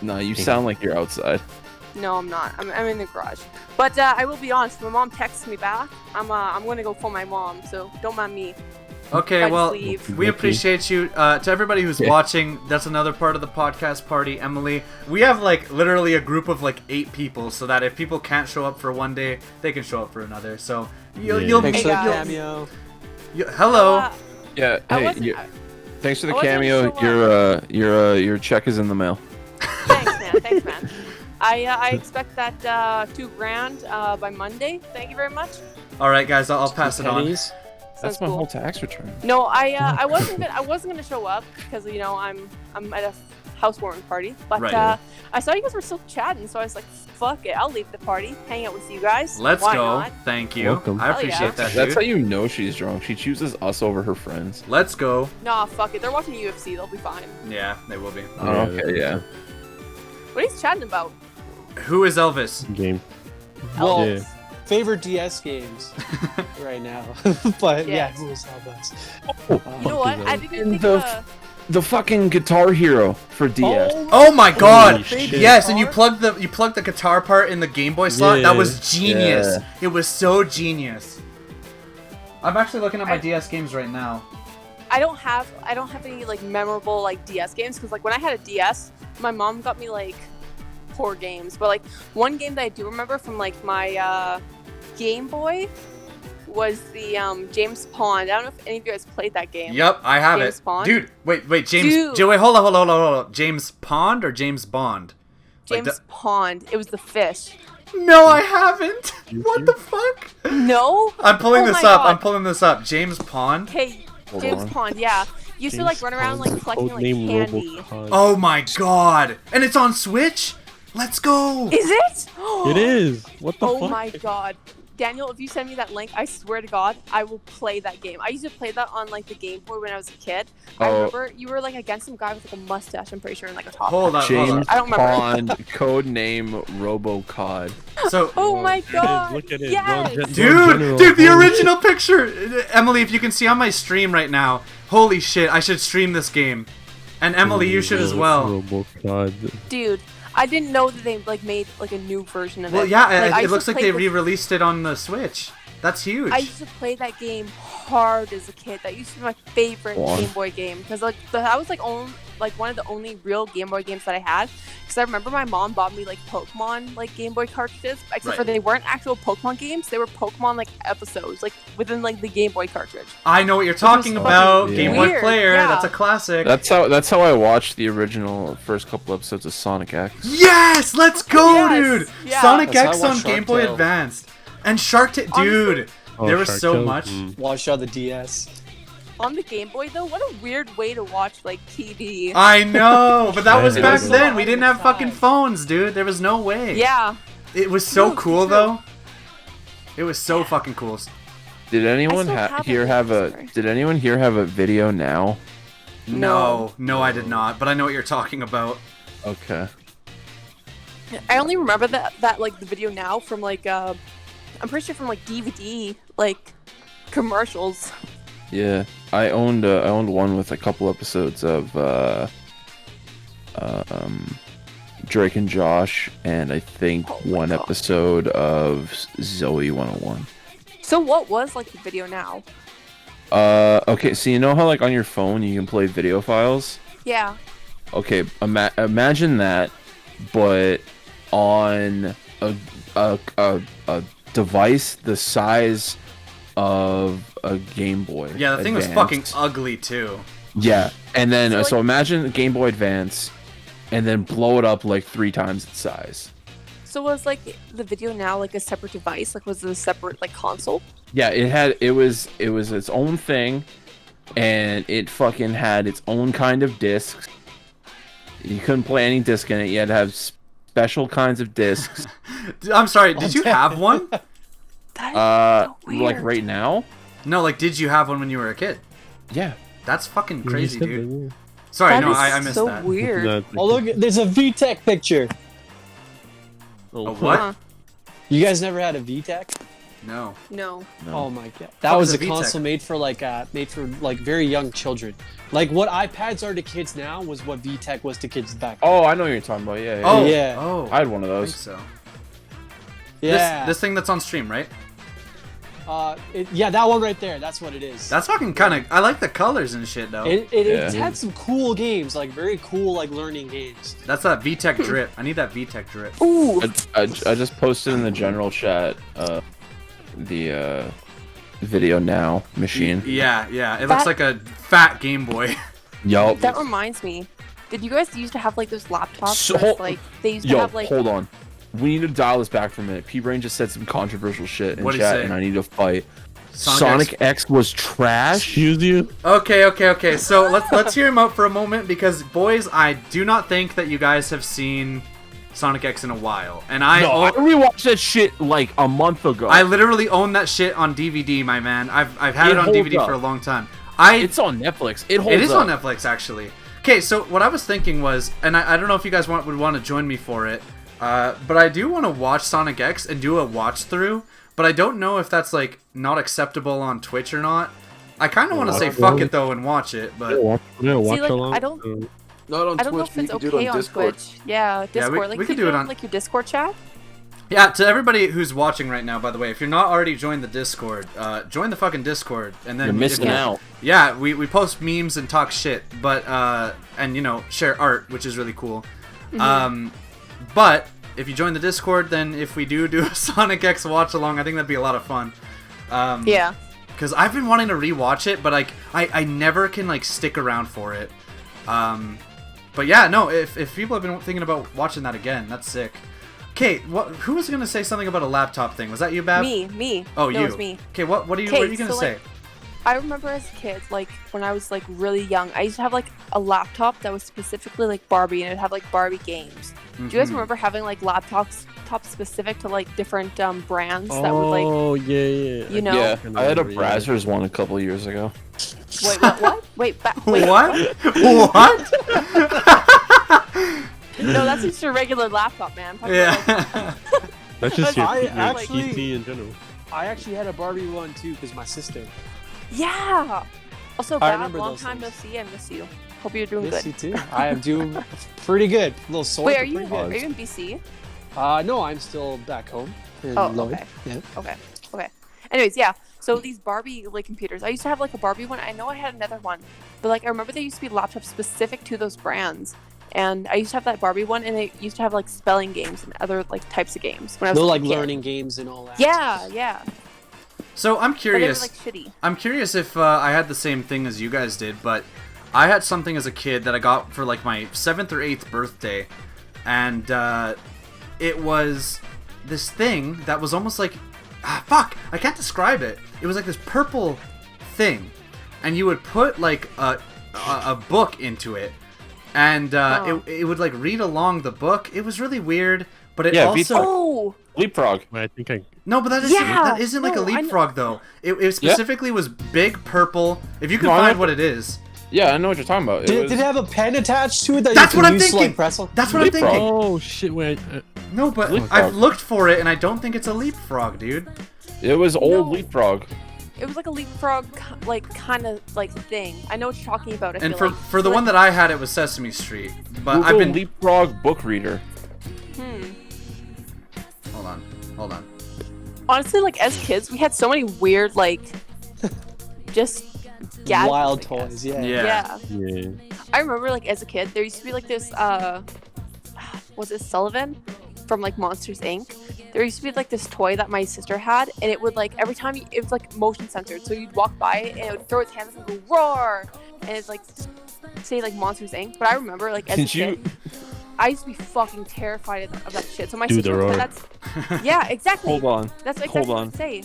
No, you sound like you're outside. No, I'm not. I'm in the garage. But I will be honest. My mom texts me back. I'm gonna go phone my mom. So don't mind me. Okay, I well, just leave. we appreciate you. To everybody who's watching, that's another part of the podcast party, Emily. We have, like, literally a group of, like, 8 people, so that if people can't show up for one day, they can show up for another. So, you'll Thanks Hey, for the guys. cameo. hello. Yeah. I Hey, wasn't. thanks for the I wasn't cameo. sure Your check is in the mail. Thanks, man. Thanks, man. I expect that $2,000 by Monday. Thank you very much. All right, guys, I'll pass it on. Pennies. That's Sounds my cool. whole tax return. No, I wasn't gonna show up because I'm at a housewarming party, but Right. I saw you guys were still chatting, so I was like, fuck it, I'll leave the party, hang out with you guys. Let's Why go. not? Thank you. Welcome. I Hell appreciate yeah. that, That's dude. how you know she's drunk. She chooses us over her friends. Let's go. Nah, fuck it. They're watching UFC. They'll be fine. Yeah, they will be. Oh, okay, yeah. What are you chatting about? Who is Elvis? Game. Well, Yeah. favorite DS games right now. But yeah, Yes. who was that best? You know what? I didn't think the- The fucking Guitar Hero for DS. Oh my God! Holy shit. Yes, and you plugged the guitar part in the Game Boy slot. Yeah. That was genius. Yeah. It was so genius. I'm actually looking at my DS games right now. I don't have any like memorable like DS games because like when I had a DS, my mom got me like poor games. But like one game that I do remember from like my Game Boy was the James Pond. I don't know if any of you guys played that game. Yep, I have James it. Bond? Dude, wait, James. Dude. Wait, hold on. James Pond or James Bond? Like James Pond. It was the fish. No, I haven't. What the fuck? No. I'm pulling Oh this my up. God. James Pond. Okay, Hold James on. Pond. Yeah. You used to like run around like collecting like Codename candy. Robocon. Oh my God! And it's on Switch. Let's go. Is it? It is. What the Oh fuck? my God. Daniel, if you send me that link, I swear to God, I will play that game. I used to play that on like the Game Boy when I was a kid. I Oh. remember you were like against some guy with like a mustache, I'm pretty sure, and like a top. Hold hat. on. James I don't remember. Pond, code name RoboCod. So, Oh my God. Look at it. Yes. Ron dude, General. the Holy original picture. Emily, if you can see on my stream right now, holy shit, I should stream this game. And Emily, you should as well. Robocon. Dude, I didn't know that they like made like a new version of Well, it. yeah, Like, I it used looks to like play they this- re-released it on the Switch. That's huge. I used to play that game hard as a kid. That used to be my favorite Go on. Game Boy game because like that was like one of the only real Game Boy games that I had. Because I remember my mom bought me like Pokemon like Game Boy cartridges, except Right. for they weren't actual Pokemon games. They were Pokemon like episodes, like within like the Game Boy cartridge. I know what you're talking fucking about. Yeah. Game Boy weird, Player. yeah. That's a classic. That's how I watched the original first couple episodes of Sonic X. Yes, let's go, Yes, dude. yeah. Sonic That's how I X on watched Game Shark Boy Tale. Advanced and Shark Tale, dude. Oh, There was Shark so Tale? much. Watch out the DS. On the Game Boy though, what a weird way to watch like TV. I know, but that was Yeah, back it was then. a We lot didn't on have the fucking side. phones, dude. There was no way. Yeah. It was so No, cool true. though. It was so fucking cool. Did anyone still have here it, have a? sorry. Did anyone here have a video now? No, I did not. But I know what you're talking about. Okay. I only remember that like the video now from like I'm pretty sure from like DVD like commercials. Yeah, I owned one with a couple episodes of Drake and Josh, and I think Oh my one God. episode of Zoe 101. So what was like the video now? Okay, so you know how like on your phone you can play video files? Yeah. Okay, imagine that, but on a device the size of a Game Boy. Yeah, the thing was Advance. fucking ugly too. Yeah, and then So, so like- imagine Game Boy Advance, and then blow it up like 3 times its size. So was like the video now like a separate device? Like was it a separate like console? Yeah, it was its own thing, and it fucking had its own kind of discs. You couldn't play any disc in it. You had to have special kinds of discs. I'm sorry, did you have one? That is so Like weird. right now. No, like did you have one when you were a kid? Yeah. That's fucking crazy, dude. Sorry, That no, is I missed so that. weird. Oh, look, there's a VTech picture. A what? Huh. You guys never had a VTech? No. No. Oh my god, that What was was a a VTech? console made for like very young children. Like what iPads are to kids now was what VTech was to kids back then. Oh, I know what you're talking about. Yeah. Oh, Yeah. Oh, I had one of I think those. so. Yeah. This thing that's on stream, right? Yeah, that one right there. That's what it is. That's fucking kind of. I like the colors and shit though. It had some cool games, like very cool, like learning games. That's that VTech drip. I need that VTech drip. Ooh. I just posted in the general chat the video now machine. Yeah, yeah. It looks That- like a fat Game Boy. Yup. That reminds me. Did you guys used to have like those laptops? So- where it's, like they used to Yo, have like. hold on. We need to dial this back for a minute. P-Brain just said some controversial shit in What'd he chat, say? and I need to fight. Sonic Sonic X was trash. Excuse you? Okay. So let's hear him out for a moment because boys, I do not think that you guys have seen Sonic X in a while, and I I rewatched that shit like a month ago. I literally own that shit on DVD, my man. I've had It it on holds DVD up. for a long time. It's on Netflix. It holds It is up. on Netflix actually. Okay, so what I was thinking was, and I don't know if you guys would want to join me for it, but I do want to watch Sonic X and do a watch through. But I don't know if that's like not acceptable on Twitch or not. I kind of want to say fuck it though and watch it, but Watch like, along. I don't- Not on I don't know Twitch, if but you it's can do it okay on on Discord. Twitch. Yeah, Discord. we Like, could you do it on- like your Discord chat. yeah. To everybody who's watching right now, by the way, if you're not already joined the Discord, join the fucking Discord, and then You're missing out. Yeah, we post memes and talk shit, but and share art, which is really cool. But if you join the Discord, then if we do a Sonic X watch along, I think that'd be a lot of fun. Yeah. Because I've been wanting to rewatch it, but like I never can like stick around for it. But yeah, no, if people have been thinking about watching that again, that's sick. Okay, who was gonna say something about a laptop thing? Was that you, Bab? Me. Oh, no, you. It's me. Okay, what are you gonna so, say? like, I remember as a kid, like when I was like really young, I used to have like a laptop that was specifically like Barbie, and it would have like Barbie games. Do you guys remember having like laptops specific to like different brands that would like? Oh yeah. You know? Yeah, I had a Yeah. Brazzers one a couple years ago. Wait, what? Wait, wait. What? What? No, that's just your regular laptop, man. I'm talking about, like, Yeah. That's just your, I your actually- PC in general. I actually had a Barbie one too, because my sister. yeah. Also, I Bab, remember long those time no things. see. I miss you. Hope you're doing Miss good. you too. I am doing pretty good. A little sore. Wait, but are you pretty good. in BC? No, I'm still back home. In Oh, Lloyd. okay. Yeah. Okay. Anyways, yeah. So these Barbie like computers, I used to have like a Barbie one. I know I had another one, but like I remember there used to be laptops specific to those brands. And I used to have that Barbie one, and it used to have like spelling games and other like types of games when I was No, a like kid. learning games and all that. Yeah. So I'm But they curious. were like shitty. I'm curious if I had the same thing as you guys did, but I had something as a kid that I got for like my 7th or 8th birthday, and it was this thing that was almost like fuck, I can't describe it. It was like this purple thing, and you would put like a book into it, and it would like read along the book. It was really weird, but it Yeah, also Oh, Leapfrog. I think I. no, but that isn't like a No, I know- leapfrog though. It specifically was big purple. If you can No, I find know- what it is, Yeah, I know what you're talking about. Did it have a pen attached to it that That's you what can I'm use to thinking. like press on? That's what I'm Leapfrog. thinking. Oh shit! Wait. No, but Leapfrog. I've looked for it and I don't think it's a leapfrog, dude. It was old No. Leapfrog. it was like a leapfrog like kind of like thing. I know what you're talking about. I And feel for the like, one that I had, it was Sesame Street. But Google I've been Leapfrog book reader. hold on. honestly, like as kids, we had so many weird like just gadgets, Wild I guess. toys, yeah. Yeah. Yeah. I remember like as a kid, there used to be like this was it Sullivan from like Monsters Inc. There used to be like this toy that my sister had, and it would like every time it was like motion censored, so you'd walk by it and it would throw its hands up and go roar, and it's like say like Monsters Inc. But I remember like as a Did you? kid, I used to be fucking terrified of that shit. So my Do sister the was roar. like, that's yeah, exactly. Hold on. That's exactly Hold what on. I'd say.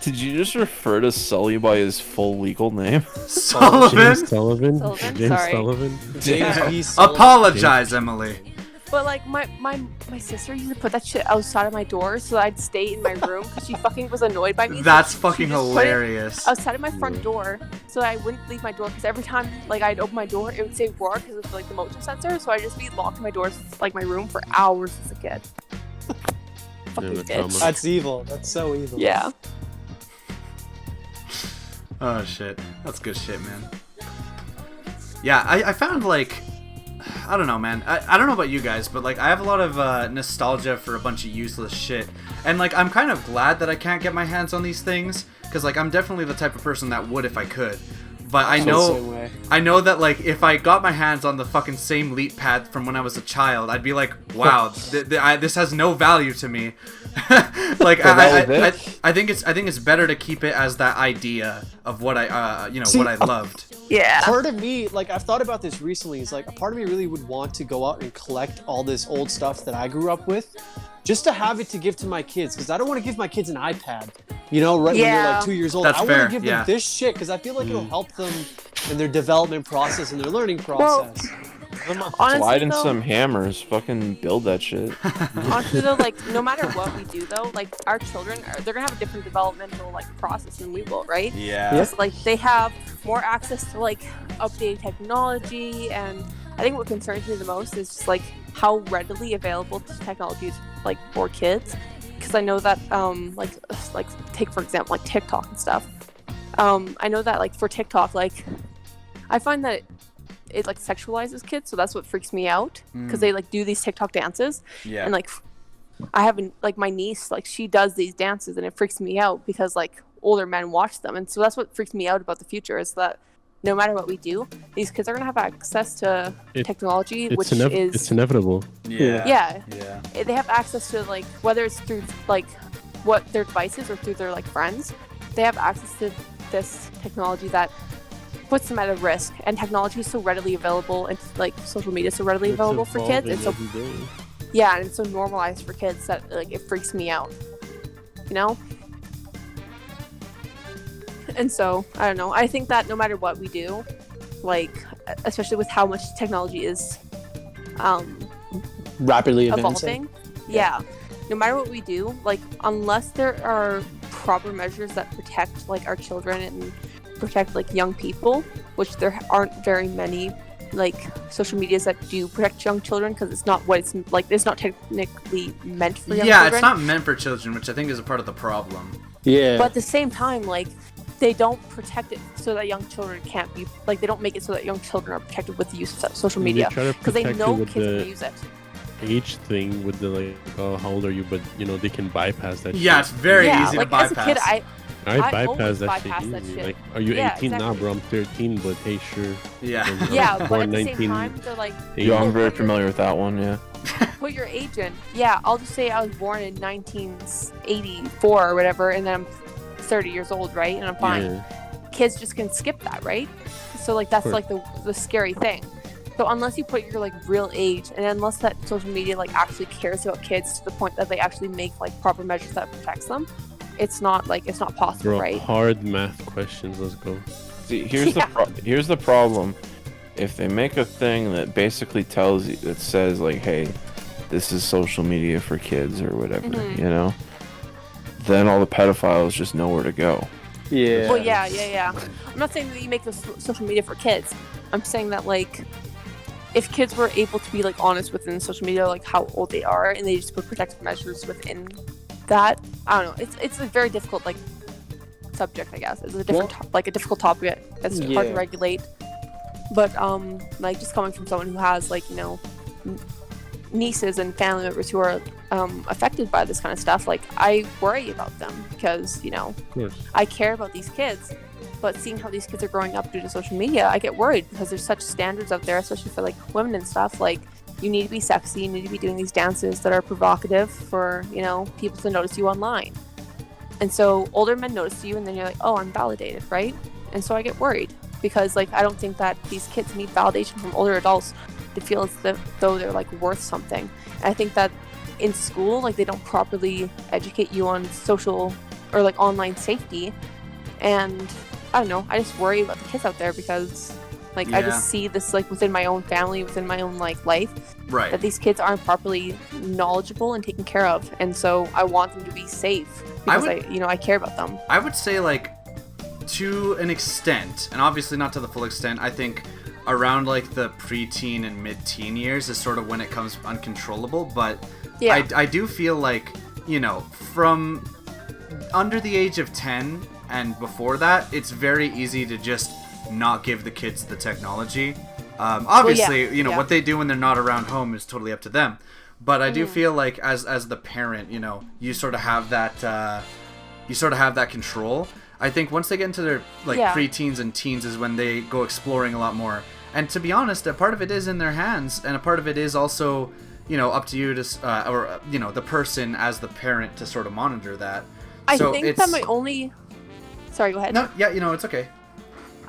Did you just refer to Sully by his full legal name? Sullivan. James Sullivan. Sullivan? James Sorry. Sullivan. James P. Sullivan. Apologize, Emily. But like my sister used to put that shit outside of my door so I'd stay in my room because she fucking was annoyed by me. That's so fucking hilarious. Outside of my front door so I wouldn't leave my door because every time like I'd open my door it would say roar because of like the motion sensor, so I'd just be locked in my doors like my room for hours as a kid. Fucking bitch. That's evil. That's so evil. Yeah. Oh shit, that's good shit, man. Yeah, I found like, I don't know, man. I don't know about you guys, but like I have a lot of nostalgia for a bunch of useless shit, and like I'm kind of glad that I can't get my hands on these things, because like I'm definitely the type of person that would if I could. But I know that like if I got my hands on the fucking same leap pad from when I was a child, I'd be like, wow, this has no value to me. Like I think it's better to keep it as that idea of what I what I loved. Yeah. Part of me, like I've thought about this recently, is like a part of me really would want to go out and collect all this old stuff that I grew up with, just to have it to give to my kids, because I don't want to give my kids an iPad, when you're like 2 years old. That's I fair. want to give them this shit because I feel like it'll help them in their development process and their learning process. Honestly, slide in some hammers, fucking build that shit. Honestly though, like no matter what we do though, like our children they're gonna have a different developmental like process than we will, right? Yeah. Because like they have more access to like updated technology, and I think what concerns me the most is just like how readily available technology is like for kids. Because I know that like take for example like TikTok and stuff. I know that like for TikTok, like I find that it like sexualizes kids, so that's what freaks me out, because they like do these TikTok dances, and like I haven't like my niece, like she does these dances and it freaks me out because like older men watch them, and so that's what freaks me out about the future, is that no matter what we do, these kids are gonna have access to technology, which is it's inevitable. Yeah. They have access to like whether it's through like what their devices or through their like friends, they have access to this technology that puts them at a risk, and technology is so readily available, and like social media is so readily available for kids, and so and it's so normalized for kids that like it freaks me out, and so I don't know, I think that no matter what we do, like especially with how much technology is rapidly evolving, no matter what we do, like unless there are proper measures that protect like our children and protect like young people, which there aren't very many like social medias that do protect young children, because it's not what it's like, it's not technically meant for young children. It's not meant for children, which I think is a part of the problem. But at the same time, like they don't protect it so that young children can't be like, they don't make it so that young children are protected with the use of social media, because they know kids will use it. Age thing with the like, oh, how old are you? But they can bypass that. Yeah, shit. It's very easy like, to bypass. As a kid, I bypass that shit easily. That shit. Like, are you 18? Exactly. Nah, bro, I'm 13, but hey, sure. Yeah, but at the same time, they're like... Yeah, I'm very familiar with that one, yeah. Put your age in. Yeah, I'll just say I was born in 1984 or whatever, and then I'm 30 years old, right? And I'm fine. Yeah. Kids just can skip that, right? So, like, that's, like, the scary thing. So unless you put your, like, real age, and unless that social media, like, actually cares about kids to the point that they actually make, like, proper measures that protects them, it's not possible, bro, right? Hard math questions, let's go. See, here's the problem. If they make a thing that basically tells you, that says, like, hey, this is social media for kids or whatever, then all the pedophiles just know where to go. Yeah. Well, yeah. I'm not saying that you make this social media for kids. I'm saying that, like, if kids were able to be, like, honest within social media, like, how old they are, and they just put protective measures within that, I don't know. It's a very difficult, like, subject, I guess. It's a different, a difficult topic. It's hard to regulate. But, like, just coming from someone who has, like, nieces and family members who are affected by this kind of stuff, like, I worry about them because, I care about these kids. But seeing how these kids are growing up due to social media, I get worried because there's such standards out there, especially for, like, women and stuff. Like, you need to be sexy, you need to be doing these dances that are provocative for, people to notice you online. And so older men notice you, and then you're like, oh, I'm validated, right? And so I get worried because, like, I don't think that these kids need validation from older adults to feel as though they're, like, worth something. And I think that in school, like, they don't properly educate you on social or, like, online safety. And I don't know, I just worry about the kids out there because Like I just see this like within my own family, within my own like life, Right. that these kids aren't properly knowledgeable and taken care of, and so I want them to be safe because I care about them. I would say like to an extent, and obviously not to the full extent. I think around like the preteen and mid-teen years is sort of when it comes uncontrollable, but I do feel like, you know, from under the age of 10 and before that, it's very easy to just not give the kids the technology. Obviously, you know, what they do when they're not around home is totally up to them. But I do feel like as the parent, you know, you sort of have that control. I think once they get into their like preteens and teens is when they go exploring a lot more. And to be honest, a part of it is in their hands, and a part of it is also, you know, up to you to, or you know, the person as the parent to sort of monitor that. I think that my only. Sorry, go ahead. No, yeah, you know, it's okay.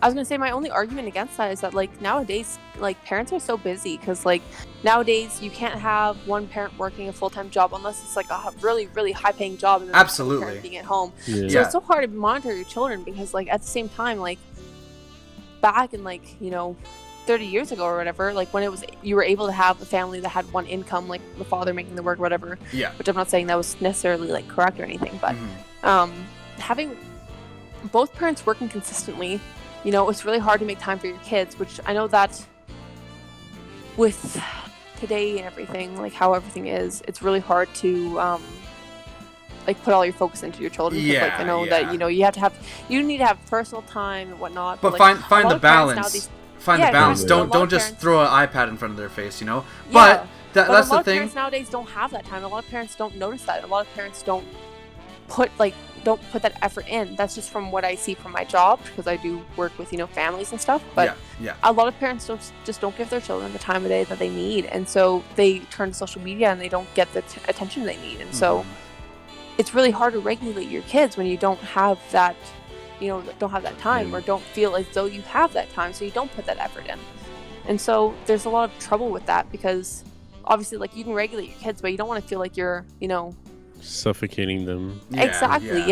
I was gonna say my only argument against that is that like nowadays, like parents are so busy because like nowadays you can't have one parent working a full-time job unless it's like a really really high-paying job and then Absolutely. the parent being at home. Yeah. So it's so hard to monitor your children because like at the same time, like back in like, you know, 30 years ago or whatever, like when it was you were able to have a family that had one income, like the father making the work, whatever. Yeah. Which I'm not saying that was necessarily like correct or anything, but having both parents working consistently, you know, it's really hard to make time for your kids, which I know that with today and everything, like how everything is, it's really hard to like put all your focus into your children. Yeah, like I know that, you know, you need to have personal time and whatnot. But like, find the balance. Find the balance. Don't just throw an iPad in front of their face, you know. But that's the thing. A lot of parents nowadays don't have that time. A lot of parents don't notice that. A lot of parents don't put that effort in. That's just from what I see from my job, because I do work with, you know, families and stuff. But a lot of parents don't give their children the time of day that they need, and so they turn to social media and they don't get the attention they need. And so it's really hard to regulate your kids when you don't have that, you know, don't have that time or don't feel as though you have that time, so you don't put that effort in. And so there's a lot of trouble with that, because obviously, like, you can regulate your kids, but you don't want to feel like you're, you know, suffocating them. Exactly.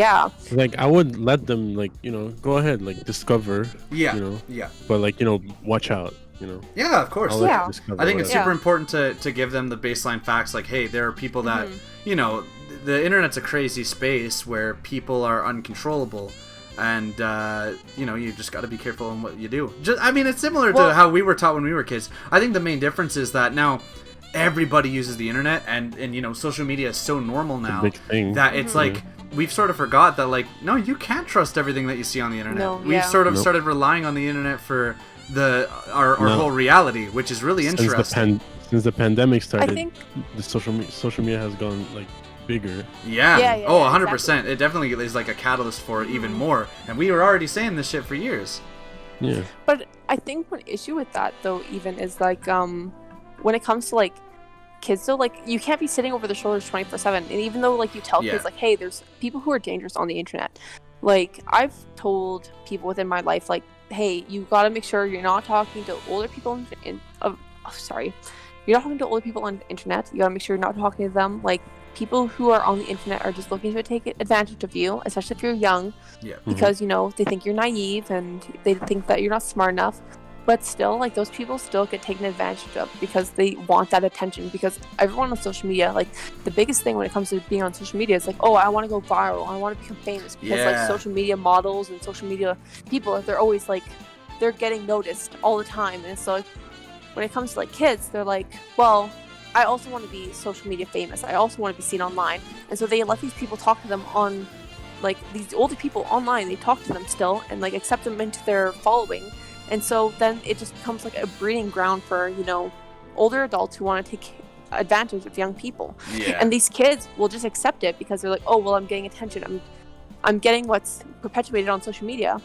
Like I would let them, like, you know, go ahead, like, discover. You know. But like, you know, watch out. You know. Yeah, of course. Yeah. I think it's super important to give them the baseline facts. Like, hey, there are people that, you know, the internet's a crazy space where people are uncontrollable. And, you know, you just got to be careful in what you do. I mean, it's similar to how we were taught when we were kids. I think the main difference is that now everybody uses the internet, and you know, social media is so normal now that it's like we've sort of forgot that, like, no, you can't trust everything that you see on the internet. We've sort of started relying on the internet for our whole reality, which is really interesting. Since the pandemic started, I think the social media has gone like bigger. Yeah. Oh, 100%. Exactly. It definitely is like a catalyst for it even more. And we were already saying this shit for years. Yeah. But I think one issue with that, though, even is like when it comes to like kids, though, like, you can't be sitting over their shoulders 24/7. And even though, like, you tell kids, like, hey, there's people who are dangerous on the internet. Like, I've told people within my life, like, hey, you gotta make sure you're not talking to older people you're not talking to older people on the internet. You gotta make sure you're not talking to them. Like, people who are on the internet are just looking to take advantage of you, especially if you're young. Because, you know, they think you're naive and they think that you're not smart enough. But still, like, those people still get taken advantage of because they want that attention. Because everyone on social media, like, the biggest thing when it comes to being on social media is like, oh, I want to go viral, I want to become famous. Because like social media models and social media people, they're always like, they're getting noticed all the time. And so when it comes to like kids, they're like, well, I also want to be social media famous. I also want to be seen online. And so they let these people talk to them on, like, these older people online. They talk to them still and like accept them into their following. And so then it just becomes like a breeding ground for, you know, older adults who want to take advantage of young people. And these kids will just accept it because they're like, oh, well, I'm getting attention. I'm getting what's perpetuated on social media.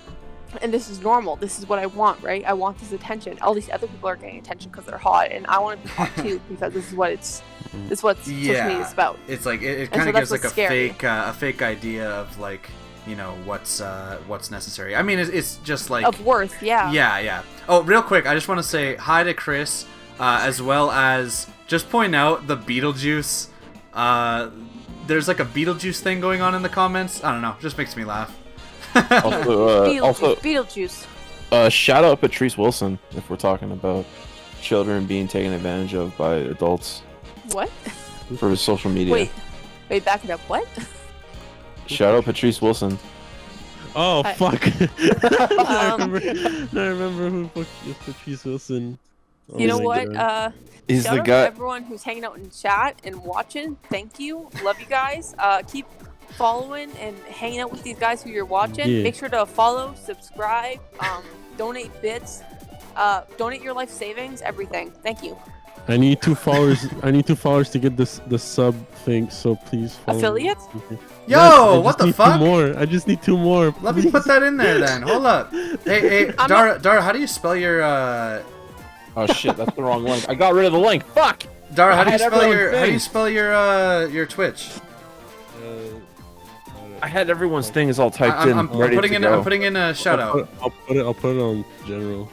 And this is normal. This is what I want, right? I want this attention. All these other people are getting attention because they're hot, and I want to be hot too because this is what social media is about. It's like it kind of gives like a fake idea of, like, you know, what's necessary. I mean, it's just like of worth. Yeah. Oh, real quick, I just want to say hi to Chris, as well as just point out the Beetlejuice. There's like a Beetlejuice thing going on in the comments. I don't know, just makes me laugh. Beetlejuice. Shout out Patrice Wilson if we're talking about children being taken advantage of by adults What? for his social media. Wait, back it up. What? Shout out Patrice Wilson. Oh I- fuck! I Um, remember who fuck is Patrice Wilson. Oh You know my what? God. He's Shout the out guy. to everyone who's hanging out in chat and watching. Thank you. Love you guys. Keep following and hanging out with these guys who you're watching. Yeah. Make sure to follow, subscribe, donate bits, donate your life savings, everything. Thank you. I need 2 followers. I need 2 followers to get the sub thing. So please follow. Affiliates? Yo, I what just the need fuck? 2 more. I just need 2 more. Let me please. put that in there then. Hold up. Hey, I'm Dara, how do you spell your Oh shit, that's the wrong link. I got rid of the link. Fuck. Dara, how I do you had spell everyone's your how do you thing. spell your Twitch? I had everyone's thing is all typed in, I'm ready putting to in go. I'm putting in a shout out. I'll put it on general.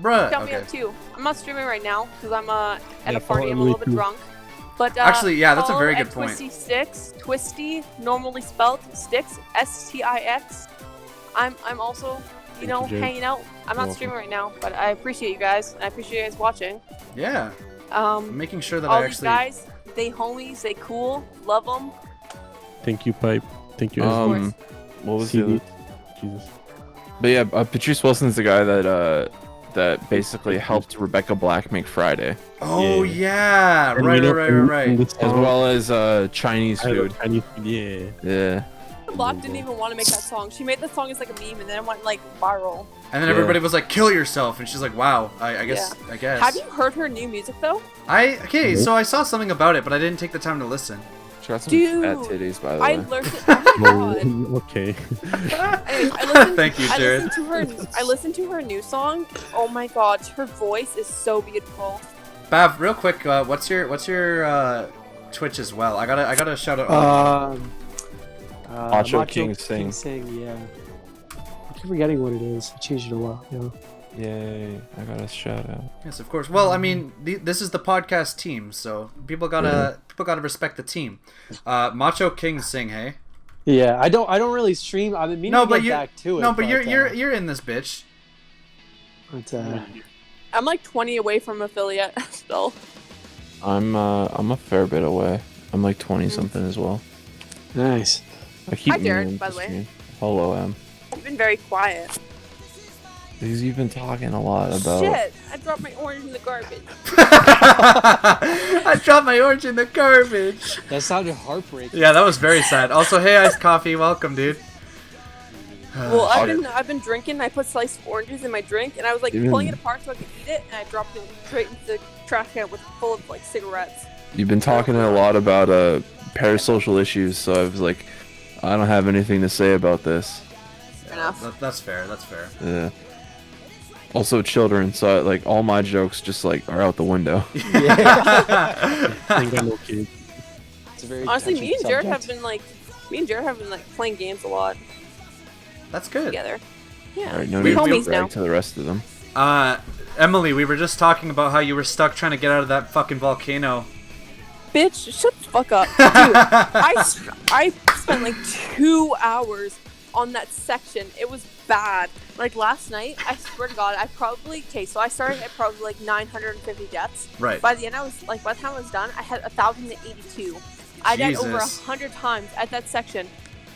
Bruh. Shout me Okay. out too. I'm not streaming right now because I'm at Yeah, a follow party. I'm a Emily little bit too. drunk. But Actually, yeah, that's a follow very at good point. Twisty Sticks, Twisty, normally spelled Sticks, Stix. I'm also, Thank you, Jared. hanging out. I'm not welcome. streaming right now, but I appreciate you guys. And I appreciate you guys watching. Yeah. I'm Um, making sure that all I these actually. guys, they homies, they cool, love them. Thank you, Pipe. Thank you. What was CD. the? Jesus. But yeah, Patrice Wilson's the guy that basically helped Rebecca Black make Friday, Oh Yeah. yeah. And Right, you know, right, in right. this as song, well as Chinese I food. love Chinese food, yeah. Yeah. Block didn't even want to make that song. She made the song as like a meme, and then it went like viral. And then Yeah. everybody was like, "Kill yourself," and she's like, "Wow, I guess." Have you heard her new music though? Okay, so I saw something about it, but I didn't take the time to listen. She got some Dude, fat titties, by the I way. learned it. Oh my god. Oh, okay. Anyways, I listened, Thank you, Jared. I listened to her new song. Oh my god, her voice is so beautiful. Bav, real quick, what's your Twitch as well? I gotta shout out. Macho King Sing. Yeah. I keep forgetting what it is. I changed it a while. Yeah. Yay! I got a shout out. Yes, of course. Well, I mean, this is the podcast team, so people gotta respect the team. Macho King Sing, hey. Yeah, I don't really stream. I've been meaning No, to but get you. back to it. No, but you're in this bitch. I'm like 20 away from affiliate still. I'm a fair bit away. I'm like 20 something as well. nice. I keep Hi, Jared, meaning by to the way. stream. Hello, Em. You've been very quiet. Because you've been talking a lot about. Shit, I dropped my orange in the garbage. I dropped my orange in the garbage. That sounded heartbreaking. Yeah, that was very sad. Also, hey, Iced Coffee, welcome, dude. Well, Shit. I've been drinking. I put sliced oranges in my drink, and I was like Even- pulling it apart so I could eat it, and I dropped it straight into the trash can with full of like cigarettes. You've been talking a lot about parasocial issues, so I was like, I don't have anything to say about this. Fair enough. That's fair. That's fair. Yeah. Also, children, so like all my jokes just like are out the window. I think I know kids. It's a very Honestly, touchy me and Jared subject. have been like playing games a lot That's good. together. Yeah, Alright, no we need to homies brag now. to the rest of them. Emily, we were just talking about how you were stuck trying to get out of that fucking volcano. Bitch, shut the fuck up, dude. I spent like 2 hours on that section. It was bad. Like last night, I swear to God, so I started at probably like 950 deaths. Right. By the end, by the time I was done, I had 1,082. I died over Jesus. 100 times at that section,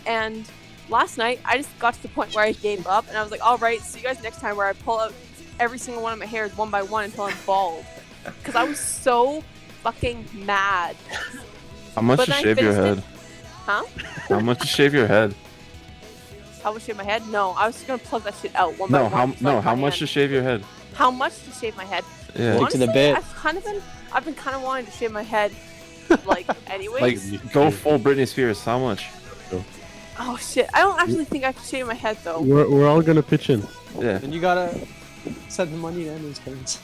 and last night I just got to the point where I gave up, and I was like, all right, see you guys next time, where I pull out every single one of my hairs one by one until I'm bald, because I was so fucking mad. How much But to then I shave your finished head? Huh? How much to shave your head? How much to shave my head? No, I was just gonna plug that shit out one by No, one. how much to shave your head? How much to shave my head? Yeah. Stick to the Honestly, bit. I've been kind of wanting to shave my head, like anyways. Like, go full Britney Spears. How much? Oh shit! I don't actually think I can shave my head though. We're all gonna pitch in. Yeah. And you gotta send the money to Emily's parents.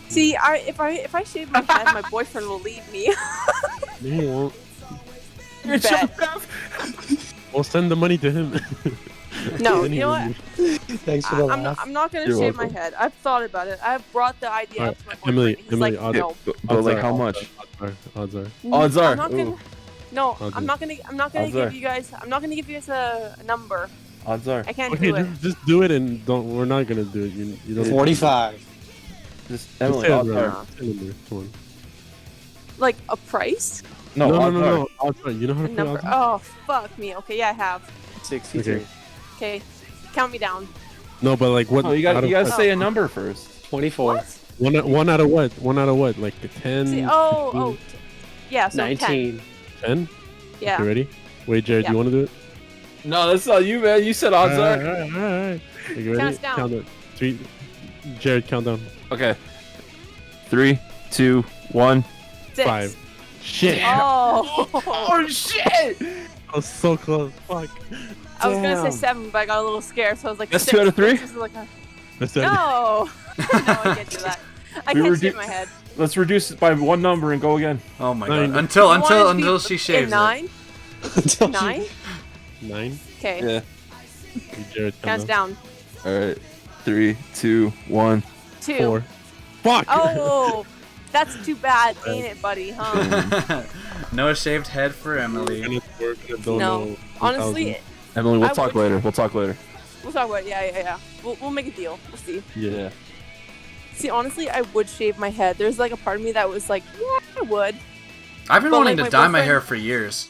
See, if I shave my head, my boyfriend will leave me. No, he won't. Bet. We'll send the money to him. No, Then he you know will what? leave. Thanks for the I'm laugh. not gonna You're shave welcome. my head. I've thought about it. I've brought the idea up to my boyfriend. Emily, He's Emily, like, odds- no. But like, Odds how are- much? Odds are. Odds are. I'm not gonna. No, Odds I'm are. not gonna Odds are. give you guys. I'm not gonna give you guys a number. Odds are. I can't Okay, do it. just do it and don't. We're not gonna do it. You don't. 45. Just Just Emily, say a odds number. are. Say a number. Come on. Like a price? No, odds are. no. Odds are. You know how A to play number? odds are? Oh, fuck me. Okay, yeah, I have. 63. Okay. Okay, count me down. No, but like what? No, you out got of you got to what? say a number first. 24. What? One out of what? One out of what? Like a 10? See, oh, yeah, so 19. 10? Yeah. Okay, ready? Wait, Jared, Yeah. you want to do it? No, that's not you, man. You said odds are. Alright. Okay, ready? Count us down. Count it. 3. Jared, count down. Okay. 3, 2, 1. 6. 5. Shit. Oh. Oh shit! I was so close. Fuck. I was gonna Damn. say 7, but I got a little scared, so I was like, That's 6. 2 out of 3? This is like a... That's it. No. No, I can't do that. I We can't were shave do- my head. Let's reduce it by one number and go again. Oh my Nine. god. You want it to Until be she in shaves it. 9? 9? 9. Okay. Yeah. Okay, Jared, Count us count down. down. All right. 3, 2, 1. 2. 4. Fuck. Oh, that's too bad, ain't it, buddy? Huh? No shaved head for Emily. No. Honestly, Emily, we'll I talk would- later. We'll talk later. we'll talk about it. Yeah. We'll make a deal. We'll see. Yeah. See, honestly, I would shave my head. There's like a part of me that was like, yeah, I would. I've been But, wanting like, to my dye my boyfriend- hair for years.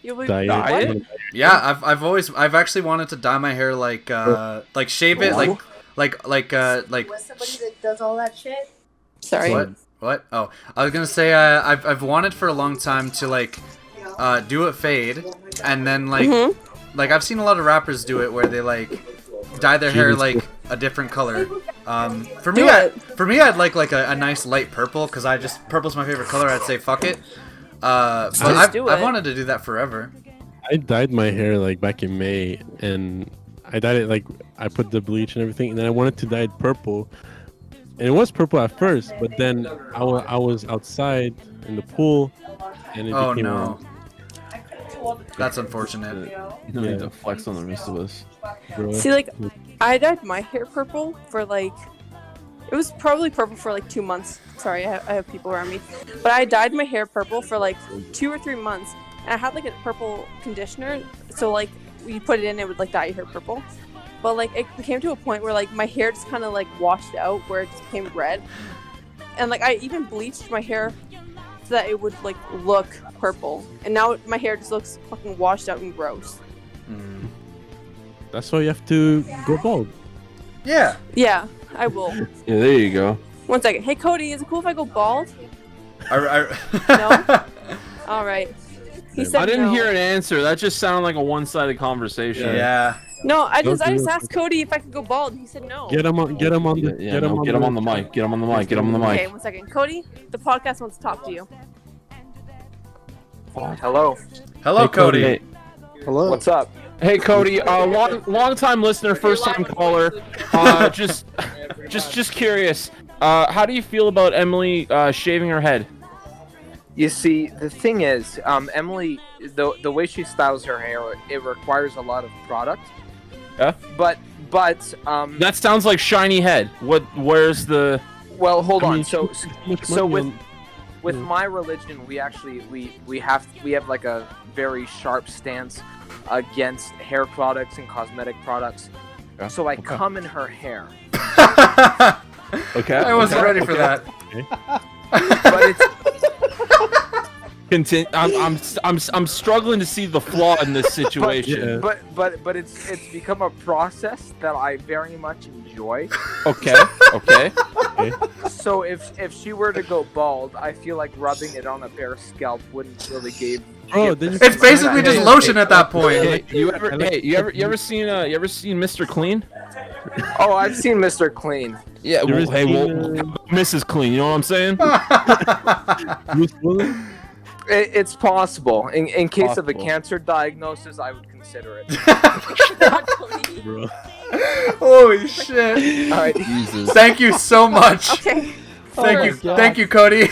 You would. Dye Dye it. it? Yeah, I've actually wanted to dye my hair like shave it like With somebody that does all that shit. Sorry. What? Oh, I was gonna say I've wanted for a long time to like do it fade, and then like Mm-hmm. like I've seen a lot of rappers do it where they like dye their hair like a different color. For me, Do it. I'd like a nice light purple because purple's my favorite color. I'd say fuck it. But Just do I've it. wanted to do that forever. I dyed my hair like back in May, and I dyed it like I put the bleach and everything, and then I wanted to dye it purple, and it was purple at first, but then I was outside in the pool, and it Oh became no, orange. that's unfortunate. You don't need to flex on the rest of us. Bro. See, like, I dyed my hair purple for like, it was probably purple for like 2 months. Sorry, I have people around me, but I dyed my hair purple for like 2 or 3 months, and I had like a purple conditioner, so like you put it in, it would like dye your hair purple. But like it came to a point where like my hair just kind of like washed out, where it just became red, and like I even bleached my hair so that it would like look purple, and now my hair just looks fucking washed out and gross. Mm. That's why you have to go bald. Yeah. Yeah, I will. Yeah, there you go. 1 second. Hey Cody, is it cool if I go bald? No. All right. He said I didn't no. hear an answer. That just sounded like a one-sided conversation. Yeah. No, I just Don't do it. asked Cody if I could go bald, and he said no. Get him on the Get him on the mic. Get him on the mic. Get him on the mic. Okay, 1 second. Cody, the podcast wants to talk to you. Hello. Hello, Hey, Cody. Hey, Hello. What's up? hey, Cody. Long time listener, first time caller. Just curious. How do you feel about Emily shaving her head? You see, the thing is, Emily, the way she styles her hair, it requires a lot of product. Yeah. But That sounds like shiny head. Where's the? well, hold I on. mean, So much so money with on- my religion, we actually we have like a very sharp stance against hair products and cosmetic products. Yeah, So I okay. come in her hair, Okay. I wasn't ready for that. but it's Continue. I'm struggling to see the flaw in this situation. Yeah. but it's become a process that I very much enjoy. Okay. Okay. So if she were to go bald, I feel like rubbing it on a bare scalp wouldn't really give. Bro, give then the you- It's basically just lotion at that point. Hey, you ever seen Mr. Clean? Oh, I've seen Mr. Clean. Yeah. You ever seen, Mrs. Clean. You know what I'm saying? Bruce Willis? It's possible. In case of a Possible. cancer diagnosis, I would consider it. Not Cody. Bro. Holy shit. All right. Jesus. Thank you so much. Okay. Thank you, Cody.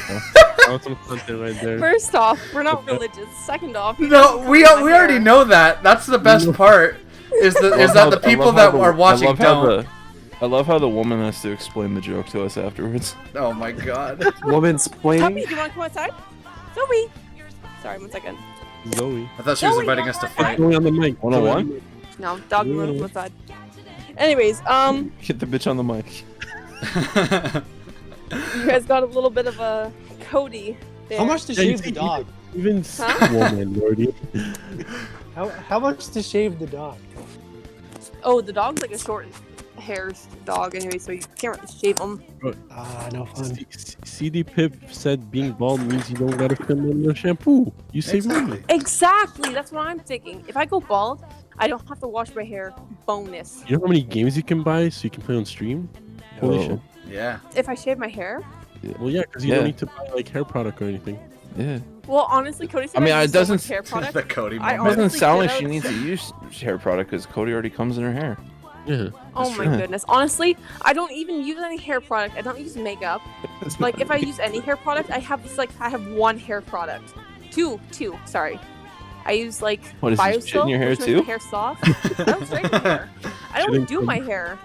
Awesome content right there. First off, we're not religious. Second off, No, we already know that. That's the best part. Is that the people that are watching don't. I love how the woman has to explain the joke to us afterwards. Oh my god. Woman's Tuppy, playing. do you want to come outside? Zoe. Sorry, 1 second. Zoe. I thought she was Zoe, inviting us to fight. Zoe on the mic. 101? No, dog moved with that. Anyways, Get the bitch on the mic. you guys got a little bit of a Kody there. How much to shave the dog? Even woman, Lordy. How much to shave the dog? Oh, the dog's like a short haired dog anyway, so you can't really shave him. No fun. CD Pip said being bald means you don't gotta spend money on shampoo. You save money. Exactly, that's what I'm thinking. If I go bald, I don't have to wash my hair. Bonus. You know how many games you can buy so you can play on stream? Holy shit. Yeah. If I shave my hair? Well, yeah, because you don't need to buy like hair product or anything. Yeah. Well, honestly, Kody said I mean, use it doesn't. so much hair product. The Kody I moment. It doesn't sound like honestly she could needs to use hair product because Kody already comes in her hair. Yeah. Oh my goodness. Honestly, I don't even use any hair product. I don't use makeup. Like, if I use any hair product, I have this, like, I have one hair product. Two, sorry. I use, like, What is this, shit in BioSilk, your hair which makes too? my hair soft. I don't straighten my hair. I don't do my hair.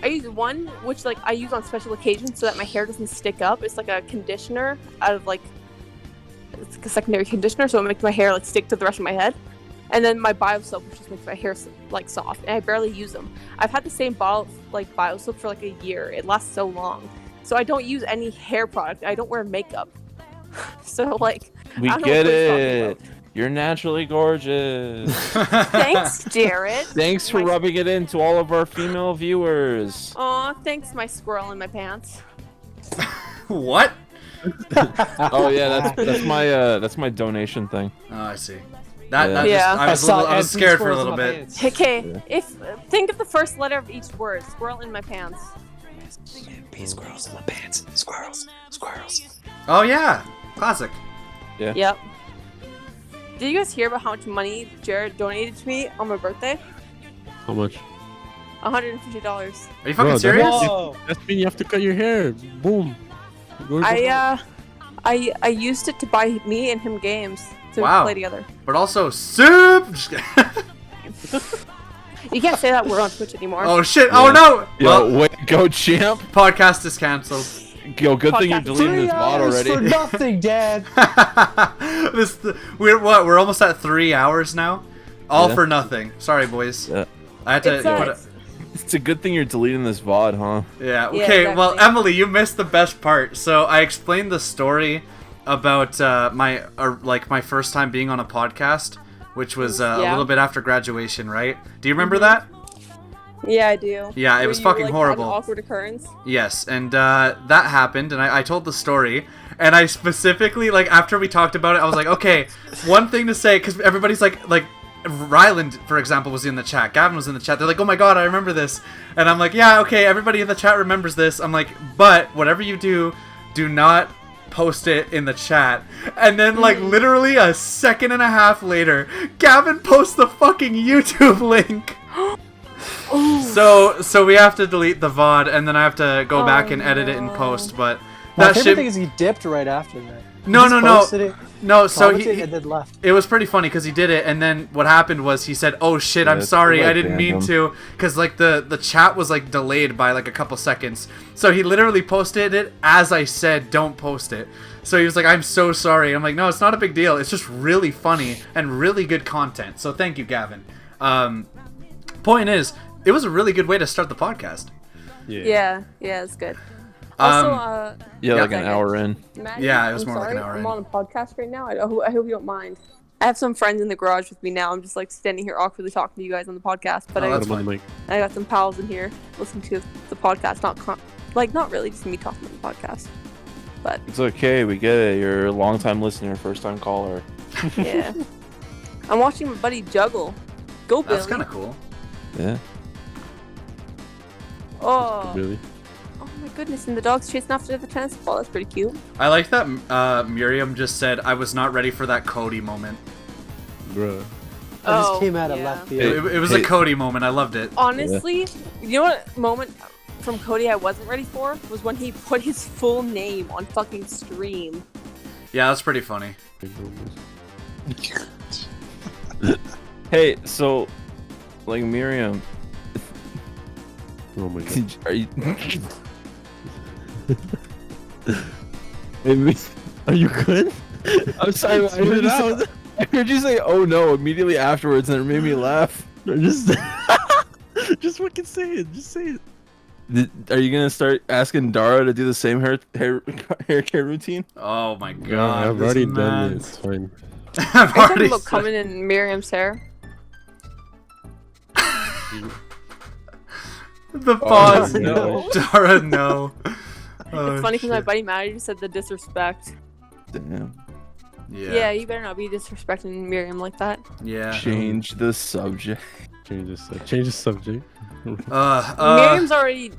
I use one, which, like, I use on special occasions so that my hair doesn't stick up. It's like a conditioner out of, like, it's like a secondary conditioner, so it makes my hair, like, stick to the rest of my head. And then my BioSoap, which just makes my hair like soft, and I barely use them. I've had the same bottle of like BioSoap for like a year. It lasts so long, so I don't use any hair product. I don't wear makeup, so like We I don't know get what Kody's talking it. You're naturally gorgeous. Thanks, Jared. Thanks for rubbing it into all of our female viewers. Aw, thanks, my squirrel in my pants. What? Oh yeah, that's my donation thing. Oh, I see. That Yeah. just, I was scared for a little bit. Okay, think of the first letter of each word. Squirrel in my pants. Squirrels in my pants. Squirrels. Oh yeah, classic. Yeah. Yep. Did you guys hear about how much money Jared donated to me on my birthday? How much? $150. Are you fucking Bro, serious? That's mean you have to cut your hair. Boom. I used it to buy me and him games to Wow. play together. But also soup. Just kidding. You can't say that word on Twitch anymore. Oh shit! Oh no! Yo, Well, way to go, champ. podcast is cancelled. Yo, good thing you're Podcast. deleting this VOD already. For nothing, Dad. We're almost at 3 hours now. All Yeah. for nothing. Sorry, boys. Yeah. I had to put it. It's a good thing you're deleting this VOD, huh? Yeah. Yeah, Okay. Well, exactly. Emily, you missed the best part. So I explained the story about my first time being on a podcast, which was a Yeah. little bit after graduation, right? Do you remember that? Yeah, I do. Yeah, it Where was you, fucking like, horrible. Had an awkward occurrence. Yes, and that happened, and I told the story, and I specifically, like, after we talked about it, I was like, okay, one thing to say, because everybody's like, Ryland, for example, was in the chat, Gavin was in the chat, they're like, oh my god, I remember this, and I'm like, yeah, okay, everybody in the chat remembers this, I'm like, but, whatever you do not post it in the chat. And then, like, literally a second and a half later, Gavin posts the fucking YouTube link. So we have to delete the VOD, and then I have to go back and edit it in post, but My that favorite shit... thing is he dipped right after that. He No, just no, no. posted it, No, so commented, and then left. it was pretty funny because he did it, and then what happened was he said, "Oh shit, I'm Yeah, sorry, like I didn't mean to," because like the chat was like delayed by like a couple seconds. So he literally posted it as I said, "Don't post it." So he was like, "I'm so sorry." I'm like, "No, it's not a big deal. It's just really funny and really good content." So thank you, Gavin. Point is, it was a really good way to start the podcast. Yeah, it's good. Also, Yeah, like an second. hour in. Maddie, Yeah, it was I'm more like sorry, an hour I'm in. on a podcast right now. I hope you don't mind. I have some friends in the garage with me now. I'm just like standing here awkwardly talking to you guys on the podcast, but Oh, I that's fine. I got some pals in here listening to the podcast. Not really, just me talking on the podcast. But It's okay, we get it. You're a long-time listener, first-time caller. yeah, I'm watching my buddy juggle. Go Billy! That's kind of cool. Yeah. Oh, Really? oh my goodness! And the dog's chasing after the tennis ball. That's pretty cute. I like that Miriam just said, "I was not ready for that Kody moment." Bruh. That just came out of yeah. left It, field. it was a Kody moment. I loved it. Honestly, you know what moment from Kody I wasn't ready for was when he put his full name on fucking stream. Yeah, that's pretty funny. Hey, so, like, Miriam, Oh my god. are you... Are you good? I'm sorry, I heard you say, oh no immediately afterwards, and it made me laugh. Just, just fucking say it. Just say it. Are you gonna start asking Dara to do the same hair care routine? Oh my Yeah, god. I've already done it. It's fine. I've Are you talking already about coming in Miriam's hair? the pause. no. Dara, no. Oh, It's funny because my shit. buddy Maddie just said the disrespect. Damn. Yeah, you better not be disrespecting Miriam like that. Yeah. Change the subject. Change the subject. Miriam's already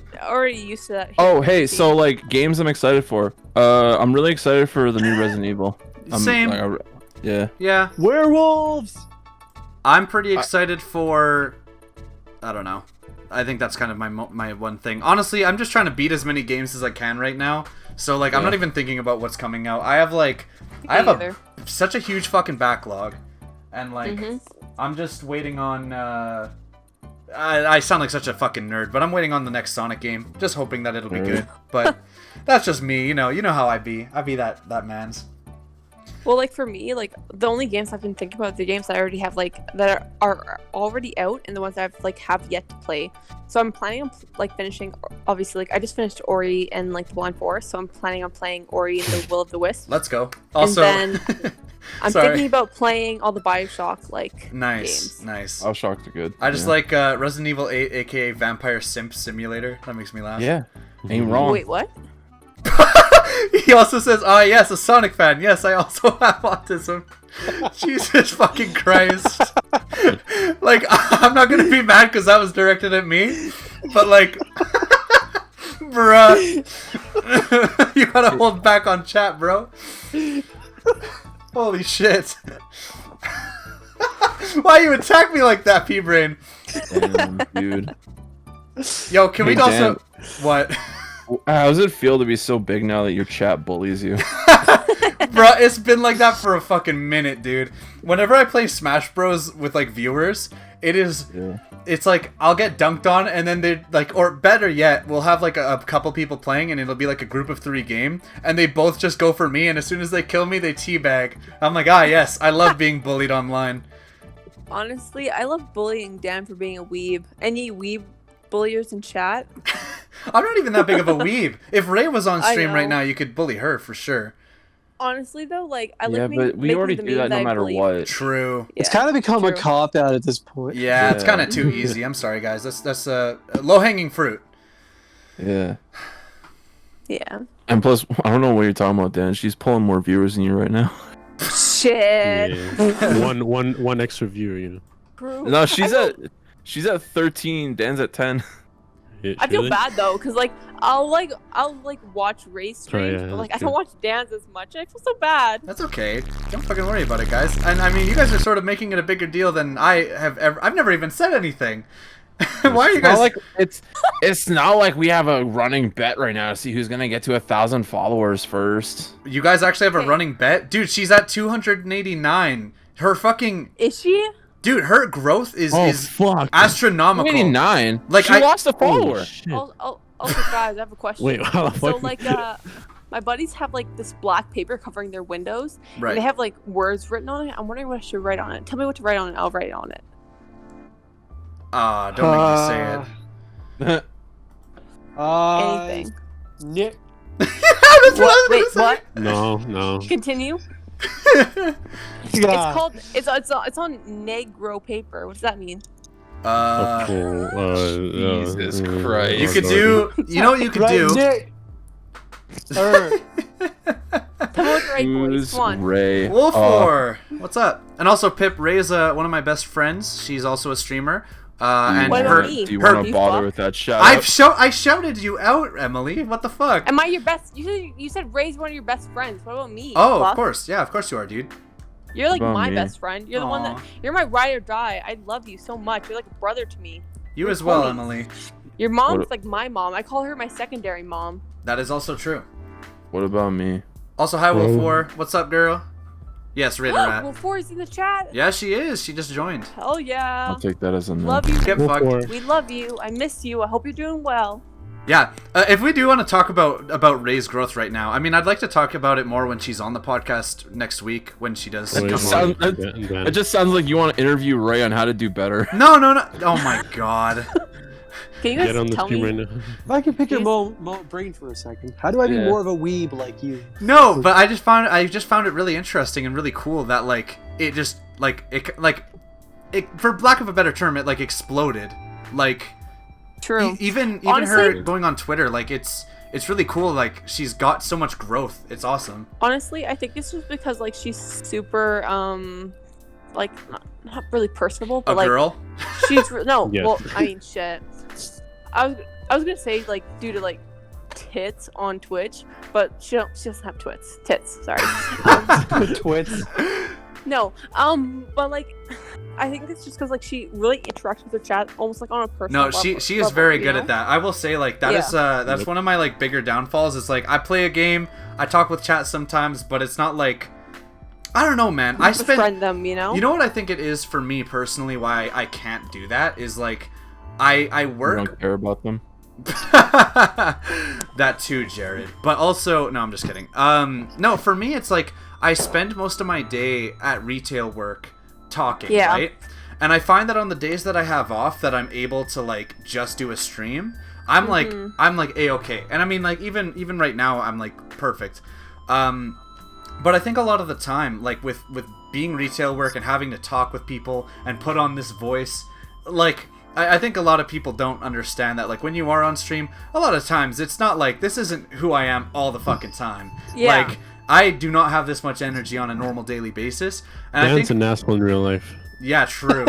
used to that. Oh, hey, so like games I'm excited for. I'm really excited for the new Resident Evil. Same. Yeah. Yeah. Werewolves. I'm pretty excited for. I don't know. I think that's kind of my one thing. Honestly, I'm just trying to beat as many games as I can right now. So like, I'm not even thinking about what's coming out. I have such a huge fucking backlog, and like, I'm just waiting on. I sound like such a fucking nerd, but I'm waiting on the next Sonic game, just hoping that it'll be good. But that's just me, you know how I be that man's. Well, like for me, like the only games I've been thinking about, the games that I already have, like that are already out, and the ones I've like have yet to play. So I'm planning on like finishing. Obviously, like I just finished Ori and like the Blind Forest, so I'm planning on playing Ori and the Will of the Wisp. Let's go. Also, and then I'm thinking about playing all the BioShock like games. Nice. BioShocks are good. I just like Resident Evil 8, aka Vampire Simp Simulator. That makes me laugh. Yeah. Ain't wrong. Wait, what? He also says, "Ah, yes, a Sonic fan. Yes, I also have autism." Jesus fucking Christ! Like, I'm not gonna be mad because that was directed at me, but like, bruh, you gotta hold back on chat, bro. Holy shit! Why you attack me like that, P-Brain? Damn, dude. Yo, can we Hey, also Dan. what? How does it feel to be so big now that your chat bullies you? Bro, it's been like that for a fucking minute, dude. Whenever I play Smash Bros with like viewers, it's like I'll get dunked on, and then they like, or better yet, we'll have like a couple people playing, and it'll be like a group of 3 game, and they both just go for me, and as soon as they kill me, they teabag. I'm like, ah, yes, I love being bullied online. Honestly, I love bullying Dan for being a weeb. Any weeb bulliers in chat? I'm not even that big of a weeb. If Ray was on I stream right know. now, you could bully her for sure. Honestly, though, like I Yeah, like but we already do that no matter what. True. It's kind of become a true. cop out at this point. Yeah, it's kind of too easy. I'm sorry, guys. That's low hanging fruit. Yeah. Yeah. And plus, I don't know what you're talking about, Dan. She's pulling more viewers than you right now. Shit. Yeah. one extra viewer, you know. Bro, No, she's at 13. Dan's at 10. Yeah, I feel really? bad though, cause like I'll watch Ray's streams, yeah, but like I that's don't true. watch Dan's as much. I feel so bad. That's okay. Don't fucking worry about it, guys. And I mean, you guys are sort of making it a bigger deal than I have ever. I've never even said anything. Why are you guys? It's not like we have a running bet right now to see who's gonna get to 1,000 followers first. You guys actually have a Okay. running bet, dude. She's at 289. Her fucking Is she? dude. Her growth is fuck. astronomical. 89. Like, she I- lost a follower. Holy shit. Also, guys, I have a question. Wait, how the So fuck? like my buddies have like this black paper covering their windows, Right. and they have like words written on it. I'm wondering what I should write on it. Tell me what to write on it. I'll write on it. Don't make me say it. Anything. Nick. That's what I was Wait, gonna what? No. Continue. say. It's called. It's on Negro paper. What does that mean? Jesus Christ. You could do. You know what you could Right, do? Nick. Tell me what to write, boys. Who's Come on. Ray? Wolfor, what's up? And also, Pip, Ray is one of my best friends. She's also a streamer. And What her, about me? Do you her want to bother with that shout I shouted you out, Emily. What the fuck? Am I your best? You said Ray's one of your best friends. What about me? Oh, Fluff? of course. Yeah, of course you are, dude. You're like What about my me? best friend. You're the one that. Aw. You're my ride or die. I love you so much. You're like a brother to me. You We're as well, homies. Emily. Your mom's What- like my mom. I call her my secondary mom. That is also true. What about me? Also, hi, Whoa. Wolfor. What's up, girl? Yes, Raider Rat. Well, Four's in the chat. Yeah, she is. She just joined. Hell yeah. I'll take that as a no. Love you. Get fucked. Wolfor. We love you. I miss you. I hope you're doing well. Yeah, if we do want to talk about Ray's growth right now, I mean, I'd like to talk about it more when she's on the podcast next week when she does. It just sounds like you want to interview Ray on how to do better. No. Oh my god. Can you guys Get on the tell stream me? right now. If I can pick your brain for a second, how do I be more of a weeb like you? No, but I just found it really interesting and really cool that like it just it for lack of a better term, it like exploded. Like True. Even Honestly, her going on Twitter, like it's really cool. Like she's got so much growth. It's awesome. Honestly, I think it's just because like she's super like not really personable, but A like girl? she's no. Yes. Well, I mean, shit. I was gonna say like due to like tits on Twitch, but she doesn't have tits. Sorry. Twits. No. But like, I think it's just because like she really interacts with her chat almost like on a personal No, level. she is very good at that. I will say like that is Yeah. that's one of my like bigger downfalls. Is like I play a game, I talk with chat sometimes, but it's not like I don't know, man. I spend befriend them, you know. You know what I think it is for me personally why I can't do that is like I work. You don't care about them. That too, Jared. But also, no, I'm just kidding. No, for me, it's like I spend most of my day at retail work talking, Yeah. right? And I find that on the days that I have off, that I'm able to like just do a stream. I'm like a-okay, and I mean like even right now I'm like perfect. But I think a lot of the time, like with being retail work and having to talk with people and put on this voice, like. I think a lot of people don't understand that, like, when you are on stream, a lot of times, it's not like, this isn't who I am all the fucking time. Yeah. Like, I do not have this much energy on a normal daily basis. And Dan's an asshole in real life. yeah, true.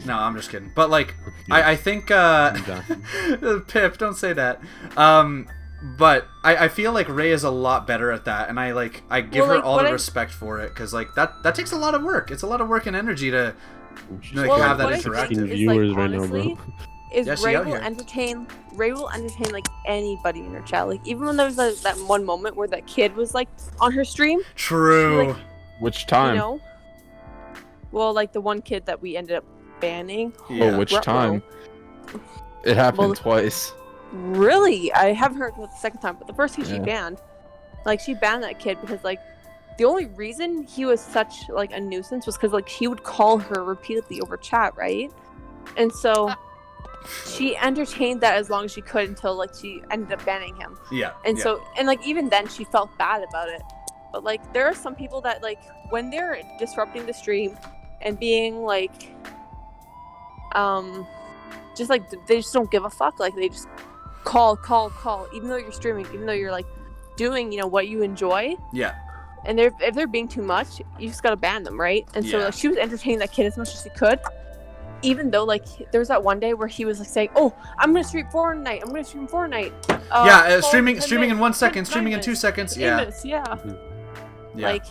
No, I'm just kidding. But, like, I think, Pip, don't say that. But I feel like Ray is a lot better at that, and I give her all the respect for it, because, like, that takes a lot of work. It's a lot of work and energy to... like have that interactive viewers right now, bro. Is Yeah, she Ray out will here. entertain like anybody in her chat. Like even when there was that one moment where that kid was like on her stream. True. Like, Which time? you know. Well, like the one kid that we ended up banning. Yeah. Oh, which Ruh-roh. time? It happened Well, twice. Really? I haven't heard about the second time, but the first kid she banned. Like she banned that kid because like the only reason he was such like a nuisance was because like he would call her repeatedly over chat, right? And so she entertained that as long as she could until like she ended up banning him. Yeah. And yeah. so and like even then she felt bad about it. But like there are some people that like when they're disrupting the stream and being like just like they just don't give a fuck. Like they just call even though you're streaming, even though you're like doing, you know, what you enjoy. Yeah. And if they're being too much, you just gotta ban them, right? And so Yeah. like she was entertaining that kid as much as she could, even though like there was that one day where he was like saying, "Oh, I'm gonna stream Fortnite. I'm gonna stream Fortnite." Streaming 10 in minutes, 1 second, 10 streaming in 2 minutes, seconds. 8 Yeah. minutes, yeah. Yeah. Like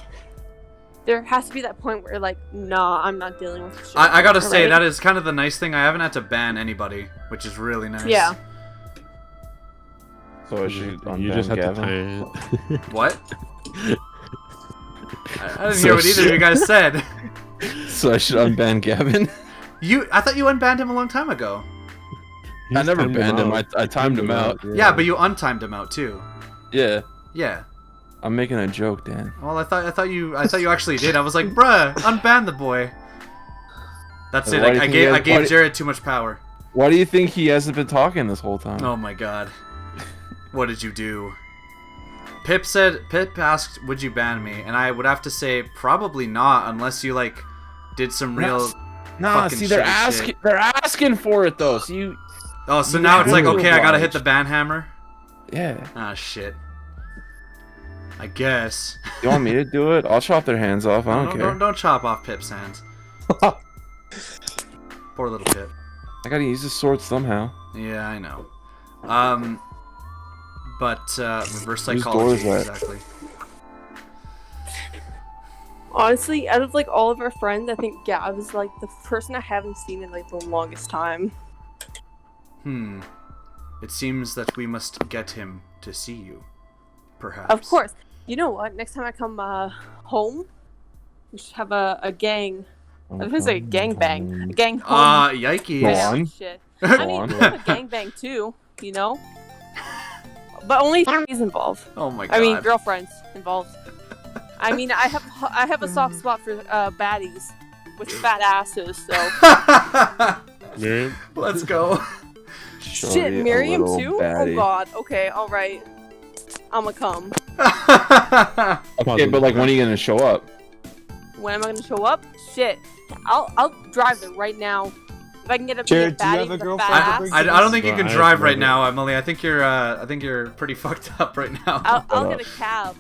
there has to be that point where like, nah, I'm not dealing with this shit. I gotta say, right? that is kind of the nice thing. I haven't had to ban anybody, which is really nice. Yeah. So I should You unban just have Gavin. to tie it. What? I didn't hear what either of you guys said. So I should unban Gavin. I thought you unbanned him a long time ago. I never timed banned him. out. I timed him out. Yeah, but you untimed him out too. Yeah. Yeah. I'm making a joke, Dan. Well, I thought you actually did. I was like, bruh, unban the boy. That's it. Why do you I think he has- why gave do- Jared too much power. Why do you think he hasn't been talking this whole time? Oh my god. What did you do? Pip asked, would you ban me? And I would have to say probably not, unless you like did some real Nah, fucking see, they're shitty asking. shit. They're asking for it though. So you. Oh, so you now it's like, have to okay, I gotta hit oblige. the ban hammer? Yeah. Ah, shit. I guess. You want me to do it? I'll chop their hands off. I don't care. Don't chop off Pip's hands. Poor little Pip. I gotta use this sword somehow. Yeah, I know. But reverse Whose psychology, door is that? exactly. Honestly, out of like all of our friends, I think Gav is like the person I haven't seen in like the longest time. It seems that we must get him to see you. Perhaps. Of course. You know what? Next time I come home, we should have a gang. I was gonna say gang bang. A gang home. Yikes. Go on. Shit. Go I mean, on. we have a gang bang too, you know? but only is involved. Oh my god. I mean, girlfriends involved. I mean, I have a soft spot for baddies with fat asses. So. Miriam? Let's go. Shit, Miriam too? Baddie. Oh god. Okay, all right. I'ma come. Okay, but like, when are you gonna show up? When am I gonna show up? Shit, I'll drive there right now. If I can get a Jared, do you baddie have a with a girlfriend fat that ass, brings I don't think you Well, can I drive have right no- now, Emily. I think you're pretty fucked up right now. I'll get a cab.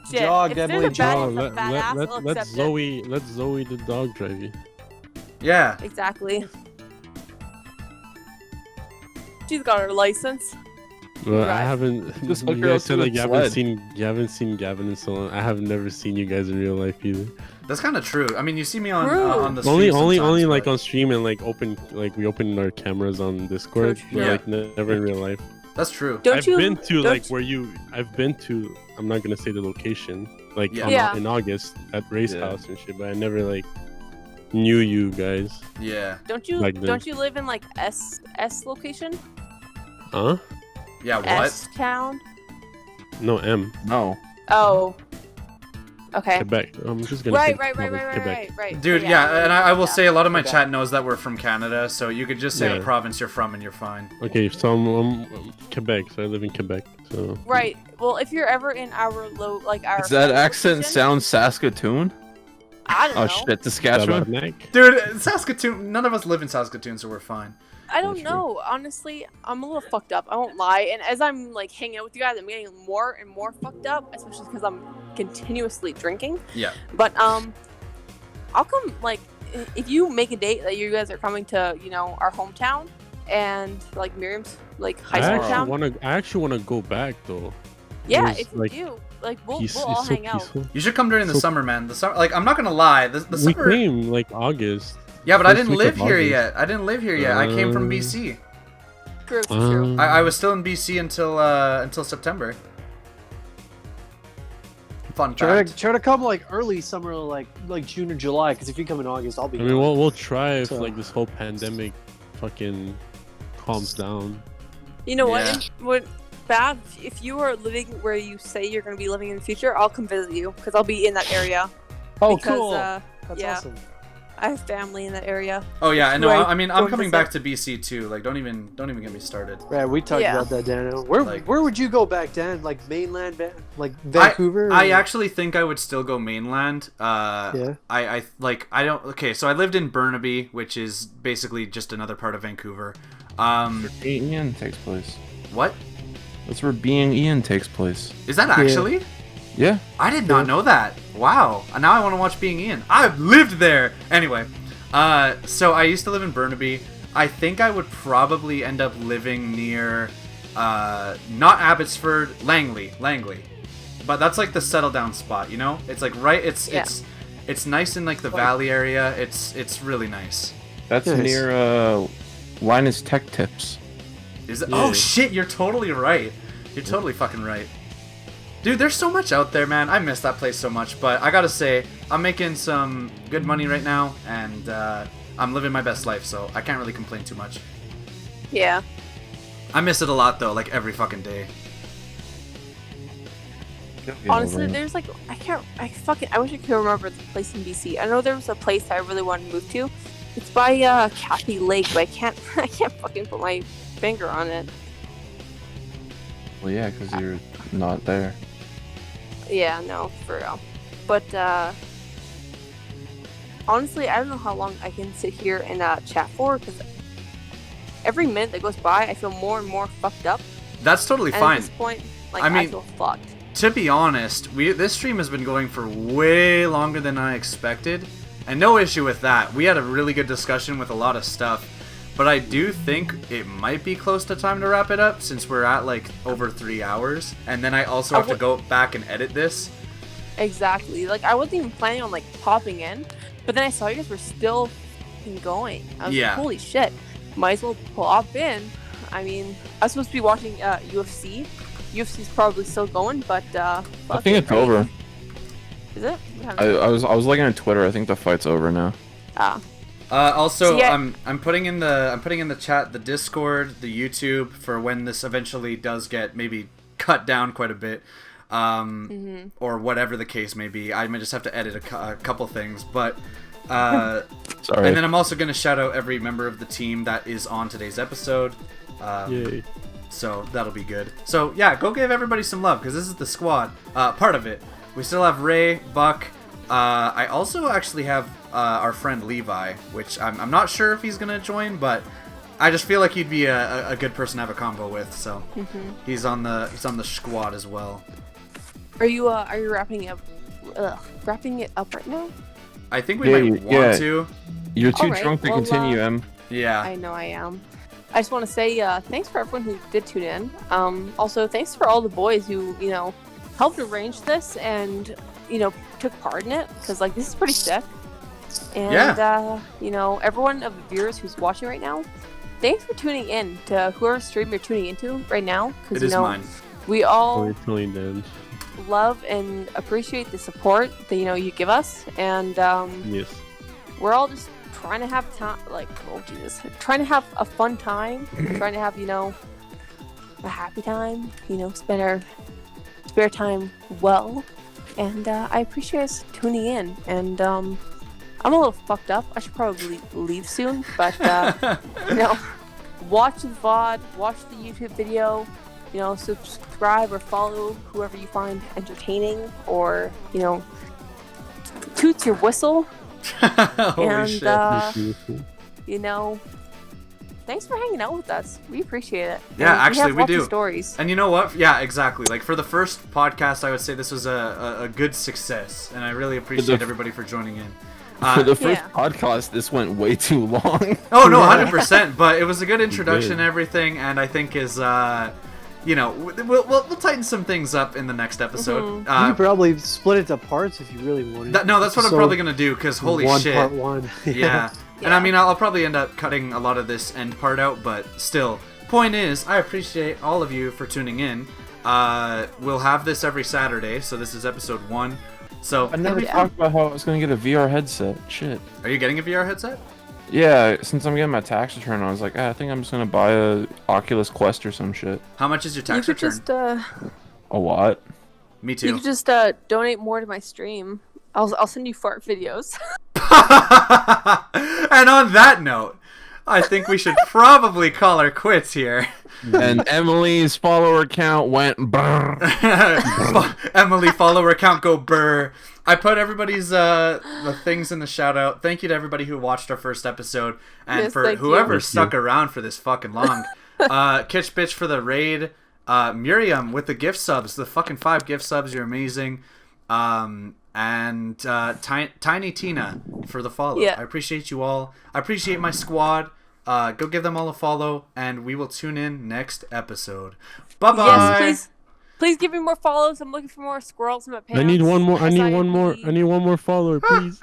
Shit, Jog, if Emily, there's a baddie jog. with a fat ass, I'll let accept it. Zoe the dog drive you. Yeah. Exactly. She's got her license. Well, I Right. haven't. Just hook You her guys up said to a like sled. you haven't seen Gavin in so long. I have never seen you guys in real life either. That's kind of true. I mean, you see me on True. on the stream Only sometimes, like but- on stream and like we open our cameras on Discord, True, but true. like never in real life. That's true. Don't you? I've been to don't like where you. I've been to. I'm not gonna say the location. Like Yeah. Yeah. in August at Race Yeah. House and shit, but I never like knew you guys. Yeah. Don't you? Like the- Don't you live in like S location? Huh? Yeah. What? S town? No, M. No. Oh. Okay. Quebec. I'm just gonna say Right. Quebec. Dude, yeah, and I will yeah. say a lot of my Okay. chat knows that we're from Canada, so you could just say Yeah. the province you're from and you're fine. Okay, so I'm Quebec, so I live in Quebec. So Right. Well, if you're ever in our our Does that location- accent sound Saskatoon? I don't Oh know. shit, Saskatchewan. Tabarnak. Dude, Saskatoon. None of us live in Saskatoon, so we're fine. I don't That's know. Honestly, I'm a little fucked up. I won't lie. And as I'm like hanging out with you guys, I'm getting more and more fucked up, especially because I'm continuously drinking. Yeah. But I'll come like if you make a date that you guys are coming to, our hometown and like Miriam's like high school town. I actually wanna go back though. Yeah, was, if you like, do, like we'll It's all so hang out. peaceful. You should come during the So- summer, man. The summer, like, I'm not gonna lie. The We summer. came like August. Yeah, but I first didn't week live of here August. yet. I didn't live here yet. I came from Um, BC. True, true. I was still in BC until September. Fun Try fact. to come like early summer, like June or July. Because if you come in August, I'll be. I mean, gone. we'll try if So- like this whole pandemic fucking calms down. You know Yeah. what? Bad. If you are living where you say you're going to be living in the future, I'll come visit you because I'll be in that area. Oh, because, cool. That's That's awesome. I have family in that area. Oh yeah, I know. Right. I mean, I'm Go coming visit. back to BC too. Like, don't even get me started. Right, we talked Yeah. about that, Danno. Where Like- where would you go back, Dan? Like mainland, like Vancouver? I or- actually think I would still go mainland. Yeah. I don't. Okay, so I lived in Burnaby, which is basically just another part of Vancouver. Being Ian takes place. What That's where Being Ian takes place. is that actually? Yeah. I did not know that. Wow. And now I want to watch Being Ian. I've lived there. Anyway, so I used to live in Burnaby. I think I would probably end up living near, not Abbotsford, Langley. But that's like the settle down spot, you know? It's like right. It's nice in like the valley area. It's really nice. That's Nice. near Linus Tech Tips. Is it? Yeah. Oh shit! You're totally right. You're totally fucking right. Dude, there's so much out there, man. I miss that place so much. But I gotta say, I'm making some good money right now, and I'm living my best life, so I can't really complain too much. Yeah. I miss it a lot though, like every fucking day. Honestly, there's like I wish I could remember the place in BC. I know there was a place I really wanted to move to. It's by Kathy Lake, but I can't fucking put my finger on it. Well, yeah, because you're not there. Yeah, no, for real. But honestly, I don't know how long I can sit here and chat for because every minute that goes by, I feel more and more fucked up. That's totally And fine. at this point, like I I mean- feel fucked. To be honest, this stream has been going for way longer than I expected, and no issue with that. We had a really good discussion with a lot of stuff, but I do think it might be close to time to wrap it up since we're at like over 3 hours, and then I also have to go back and edit this. Exactly. Like I wasn't even planning on like popping in, but then I saw you guys were still fucking going. I was Yeah. like, holy shit, might as well pop in. I mean, I was supposed to be watching UFC. UFC's probably still going, but I fuck think it, it's right? over. Is it? I was looking at Twitter. I think the fight's over now. Also, So, yeah. I'm putting in the chat the Discord, the YouTube for when this eventually does get maybe cut down quite a bit, or whatever the case may be. I may just have to edit a couple things, but Sorry. and then I'm also going to shout out every member of the team that is on today's episode. Yay. So that'll be good. So yeah, go give everybody some love because this is the squad. Part of it. We still have Ray, Buck. I also actually have our friend Levi, which I'm not sure if he's gonna join, but I just feel like he'd be a good person to have a combo with. So he's on the squad as well. Are you wrapping it up right now? I think we might want to. You're too Alright, drunk to well, continue, Em. Yeah. I know I am. I just want to say thanks for everyone who did tune in. Also, thanks for all the boys who, helped arrange this and, took part in it. Because, this is pretty sick. And, everyone of the viewers who's watching right now, thanks for tuning in to whoever stream you're tuning into right now. It is mine. We all love and appreciate the support that, you give us. And yes. We're all just trying to have time, trying to have a fun time, trying to have, a happy time, spend our spare time well, and I appreciate us tuning in, and I'm a little fucked up, I should probably leave soon, but, watch the VOD, watch the YouTube video, subscribe or follow whoever you find entertaining, or, toot your whistle. Holy shit. Thanks for hanging out with us. We appreciate it. Yeah, and actually, we lots do. Of stories. And you know what? Yeah, exactly. For the first podcast, I would say this was a good success, and I really appreciate everybody for joining in. For the first podcast, this went way too long. Oh no, 100%. But it was a good introduction and everything, and I think is we'll tighten some things up in the next episode. You could probably split it to parts if you really wanted. That's what I'm probably gonna do, because holy shit. Part one. Yeah. And I mean, I'll probably end up cutting a lot of this end part out, but still. Point is, I appreciate all of you for tuning in. We'll have this every Saturday, so this is episode 1. So I never talked about how I was gonna get a VR headset. Shit. Are you getting a VR headset? Yeah, since I'm getting my tax return, I was like, I think I'm just gonna buy a Oculus Quest or some shit. How much is your tax return? A lot. Me too. You could just donate more to my stream. I'll send you fart videos. And on that note, I think we should probably call our quits here. And Emily's follower count went brr. Emily follower count go brr. I put everybody's the things in the shout out. Thank you to everybody who watched our first episode, and for whoever stuck around for this fucking long. Kitsch Bitch for the raid. Miriam with the gift subs, the fucking 5 gift subs. You're amazing. And Tiny Tina for the follow. Yeah. I appreciate you all. I appreciate my squad. Go give them all a follow, and we will tune in next episode. Bye bye. Yes, please give me more follows. I'm looking for more squirrels in my pants. I need one more. I need one more follower, please.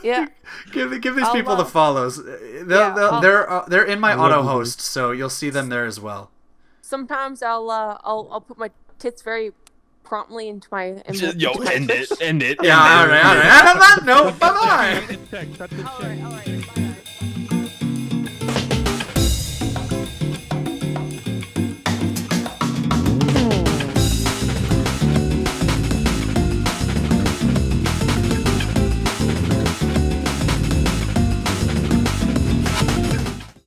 Yeah. Give these people the follows. They're in my auto host, so you'll see them there as well. Sometimes I'll put my tits very promptly into my. End it. Yeah. All right. And on that note, bye bye. All right.